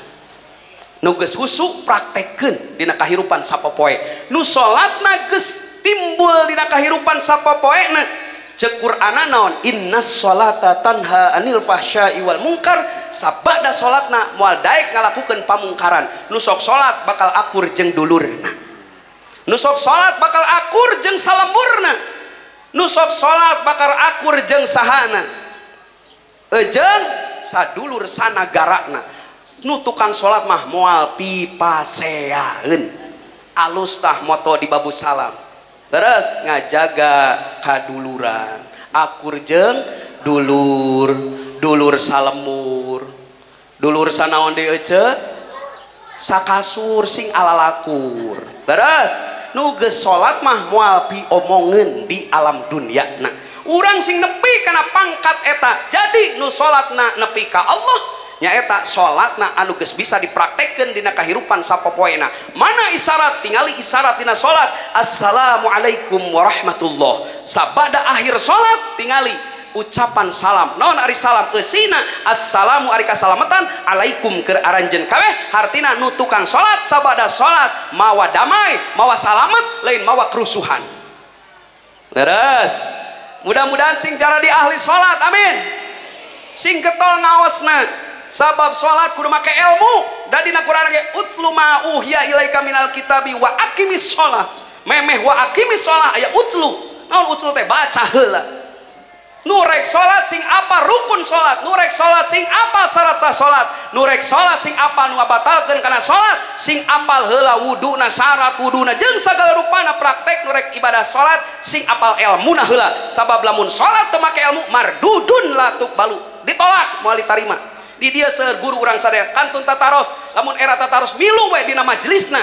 nu geus husuk praktekkeun dina kahirupan sapopoe, nu salatna geus timbul dina kahirupan sapopoena. Cek Qur'ana naon, innas sholata tanha anil fahsya'i wal munkar, sabada sholatna moal daek ngalakukeun pamungkaran. Nu sok sholat bakal akur jeung dulurna, nu sok sholat bakal akur jeung salemurna, nu sok sholat bakal akur jeung sahana jeung sadulur sanagarana. Nu tukang sholat mah moal pipaseaeun alus tah moto di babu salam, terus ngajaga kaduluran, akur jeung dulur, dulur salemur, dulur sanaon deui ceuk sakasur sing alalakur. Terus nu geus salat mah moal piomongeun di alam dunyana. Urang sing nepi kana pangkat eta jadi nu salatna nepi ka Allah nyaeta salatna anu geus bisa dipraktekkeun dina kahirupan sapopoena. Mana isyarat? Tingali isyarat dina salat, assalamualaikum warahmatullah. Sabada akhir salat tingali ucapan salam. Naon ari salam? Eusina assalamu ari kasalamatan, alaikum keur aranjeun kabeh. Hartina nu tukang salat sabada salat mawa damai, mawa salamet, lain mawa kerusuhan. Terus mudah-mudahan sing cara di ahli salat, amin. Sing getol ngaosna sabab sholat kudu make ilmu. Da dina Quran ge utlu ma uhiya ilaika minal kitabi wa aqimis sholat. Memeh wa aqimis sholat aya utlu. Naon utlu teh? Baca heula. Nu rek sholat sing apa rukun sholat, nu rek sholat sing apa syarat sah sholat, nu rek sholat sing apa nu ngabatalkeun kana sholat, sing apal heula wuduna, syarat wuduna jeung sagala rupana praktek nu rek ibadah sholat, sing apal ilmuna heula. Sabab lamun sholat teu make ilmu mardudun la tuqbalu, ditolak moal ditarima. Di dia seueur guru urang sadaya kantun tataros, lamun era tataros milu we dina majelisna,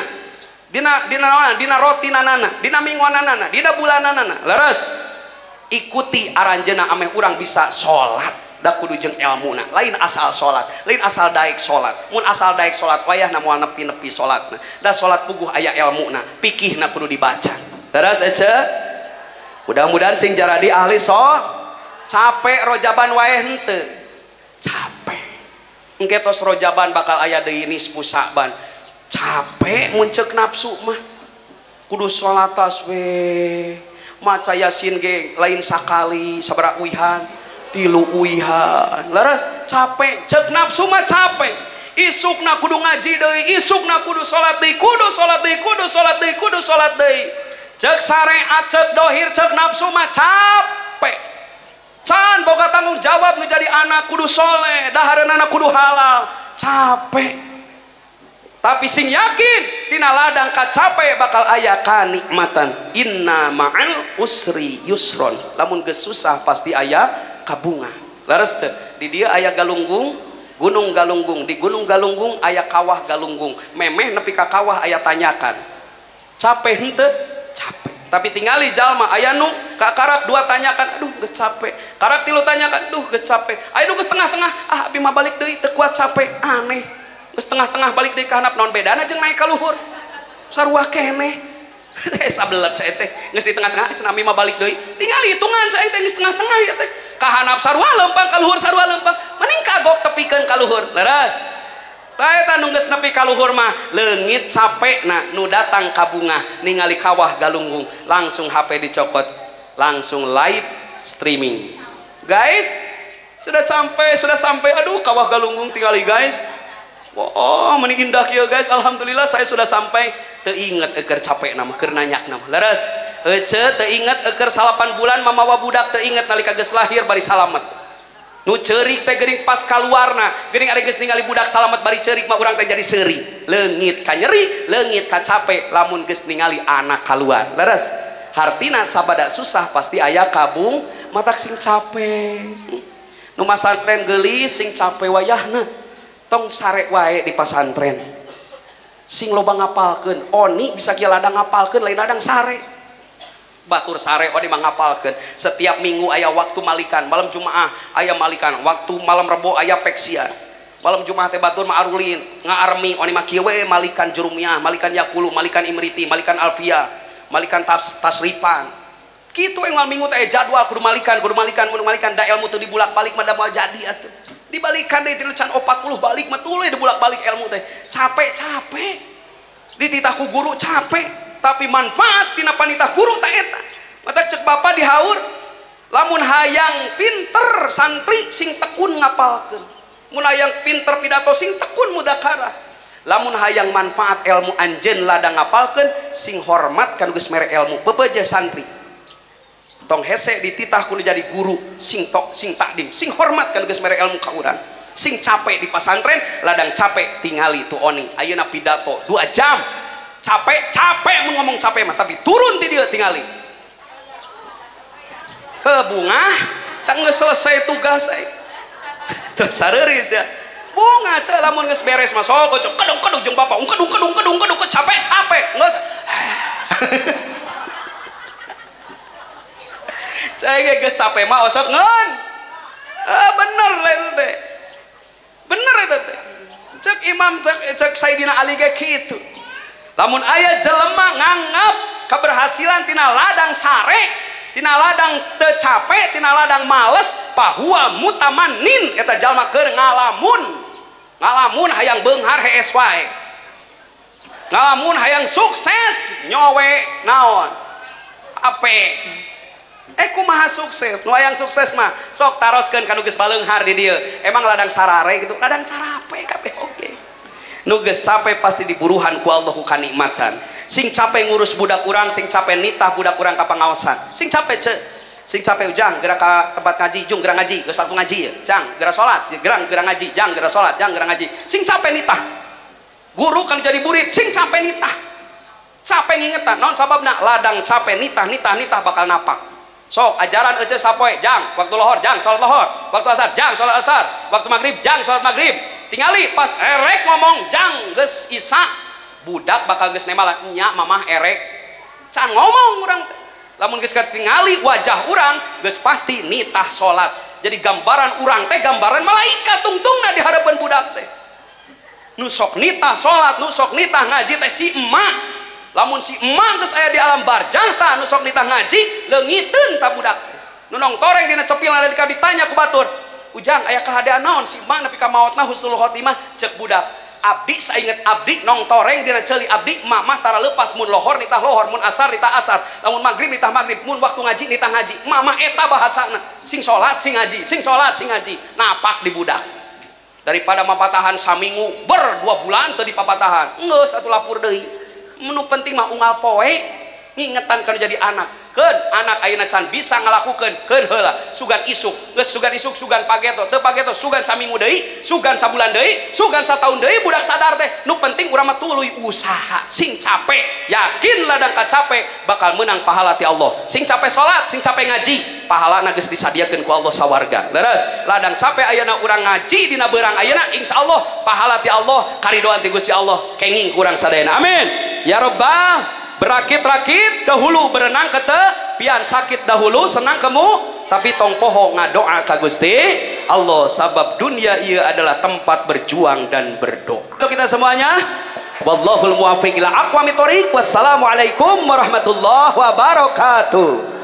dina rotinanana, dina mingguanana, dina bulananana. Leres ikuti aranjeuna ameh urang bisa sholat da kudu jeung ilmuna, lain asal sholat, lain asal daek sholat. Mun asal daek sholat wayahna moal nepi-nepi sholatna, da sholat puguh aya ilmuna, pikihna kudu dibaca. Terus ece mudah-mudahan sing jaradi ahli capek rojaban wae henteu capek engke tos rojaban bakal aya deui nisfu Sa'ban. Capek mun ceuk nafsu mah kudu sholat tasbih, maca yasin ge lain sakali sabaraha uihan, 3 uihan. Leres capek ceuk nafsu mah capek. Isukna kudu ngaji deui, isukna kudu sholat deui, kudu sholat deui, kudu sholat deui, kudu sholat deui. Ceuk syariat, ceuk dohir, ceuk nafsu mah capek. Can boga tanggung jawab nu jadi anak kudu soleh, dahareunana kudu halal, capek. Tapi sing yakin tina ladang kacape bakal aya kanikmatan. Inna ma'al usri yusron. Lamun geus susah pasti aya kabunga. Leres teu? Di dieu aya galunggung, gunung galunggung, di gunung galunggung aya kawah galunggung. Memeh nepi ka kawah aya tanyakan. Capek henteu? Capek. tapi tingali jalma aya nu karak dua tanyakan aduh geus capek, karak tilu tanyakan duh geus capek, aya nu geus tengah-tengah abi mah balik deui teu kuat capek, aneh geus tengah-tengah balik deui ka handap naon bedana jeung naik ka luhur sarua keneh sabelet saya teh geus di tengah-tengah cenah abi mah balik deui tingali hitungan saya teh geus tengah-tengah ya teh ka handap sarua lempang ka luhur sarua lempang mending kagok tepikeun ka luhur leres. Eta nu geus nepi ka luhur mah leungit capek na nu datang ka bunga ningali kawah galunggung langsung HP dicopot langsung live streaming. Guys, sudah sampai aduh kawah galunggung tingali guys. Oh, meuni indah kieu guys. Alhamdulillah saya sudah sampai teu inget eukeur capek na mah keur nanyak na leres. Heuceu teu inget eukeur 8 bulan mamawa budak teu inget nalika geus lahir bari salamet. Nu ceurik teh geuning pas kaluarna geuning ada geus ningali budak salamet bari ceurik mah urang teh jadi seuri leungit ka nyeri leungit ka capek lamun geus ningali anak kaluar leres hartina sabada susah pasti aya kabung matak sing capek nu masantren geulis sing capek wayahna tong sare wae di pasantren sing loba ngapalkeun oni bisa kieu ladang ngapalkeun lain ladang sare batur sare odi mangapalkeun setiap minggu aya waktu malikan malam Jumaah aya malikan waktu malam Rebo aya peksian malam Jumaah teh batur mah arulin ngaarmi oni mah kieu we malikan jurumiyah malikan yakulu malikan imriti malikan alfia malikan tasrifan kitu enggal minggu teh jadwal kudu malikan da ilmu teu dibulak-balik mah da moal jadi atuh dibalikan deui tilu can 40 balik mah tuluy dibulak-balik ilmu teh capek dititah ku guru capek tapi manfaat tina panitah guru tak eta mata cek bapa dihaur lamun hayang pinter santri sing tekun ngapalkeun mun hayang pinter pidato sing tekun mudakarah lamun hayang manfaat ilmu anjeun ladang ngapalkeun sing hormat kan geus mere ilmu bebeujah santri tong hese dititah kudu jadi guru sing takdim sing hormat kan geus mere ilmu ka urang sing capek di pasantren ladang capek tingali tu oni ayeuna pidato 2 jam capek mun ngomong capek mah tapi turun ti dieu tingali ke bunga tak geus selesai tugas teu sareureus ya bunga ce lamun geus beres mah sok kedung jeung bapa kedung capek geus cai geus capek mah osok ngeun bener lah itu teh bener itu teh cek imam cek Sayyidina Ali ge kitu lamun aya jelema nganggap keberhasilan tina ladang sare tina ladang teu capek tina ladang males pahuwa mutamannin eta jalma keur ngalamun hayang beunghar hees wae ngalamun hayang sukses nyowe naon ape kumaha sukses nu hayang sukses mah sok taroskeun ka nu geus baleunghar di dieu emang ladang sarare gitu ladang carape kabeh oge nu geus capek pasti diburuhan ku Allah ku kanikmatan sing capek ngurus budak urang sing capek nitah budak urang ka pangaosan sing capek ujang gerak ka tempat ngaji jung gerak ngaji geus waktu ngaji ya jang gerak salat gerak ngaji jang gerak salat jang gerak ngaji sing capek nitah guru kan jadi murid sing capek nitah capek ngingetan naon sababna ladang capek nitah bakal napak sok ajaran ece sapoe jang waktu lohor jang salat lohor waktu asar jang salat asar waktu maghrib jang salat maghrib tingali pas erek ngomong jang geus isa budak bakal geus nemalan nya mamah erek can ngomong urang teh lamun geus tingali wajah urang geus pasti nitah salat jadi gambaran urang teh gambaran malaikat tungtungna di harapan budak teh nu sok nitah salat nu sok nitah ngaji teh si emak lamun si emak geus aya di alam barjah tah nu sok nitah ngaji leungiteun tah budak teh nu nong toreng dina cepil ada ditanya ku batur ujang aya kahadian naon si emak nepi ka maotna husnul khotimah cek budak abdi sainget abdi nong toreng dina ceuli abdi emak mah tara leupas mun lohor nitah lohor mun asar nitah asar lamun maghrib nitah maghrib mun waktu ngaji nitah ngaji emak mah eta bahasana sing salat sing ngaji napak di budak daripada mapatahan saminggu 2 bulan teu dipapatahan geus atuh lapur deui menu penting mah unggal poe ngingetan kana jadi anak keun anak ayeuna can bisa ngalakukeun keun heula sugan isuk geus sugan isuk sugan pageto teu pageto sugan saminggu deui sugan sabulan deui sugan sataun deui budak sadar teh nu penting urang mah tuluy usaha sing capek yakin ladang capek bakal menang pahala ti Allah sing capek salat sing capek ngaji pahalana geus disadiakeun ku Allah sawarga leres ladang capek ayeuna urang ngaji dina beurang ayeuna insyaallah pahala ti Allah karidoan ti Gusti Allah kenging kurang sadayana amin ya rabbal berakit-rakit ke hulu berenang ke tepian, sakit dahulu senang kamu tapi tong poho ngadoa ka Gusti Allah, sabab dunia ia adalah tempat berjuang dan berdoa. Untuk kita semuanya, wallahul muwaffiq ila aqwamit thoriq. Wassalamualaikum warahmatullahi wabarakatuh.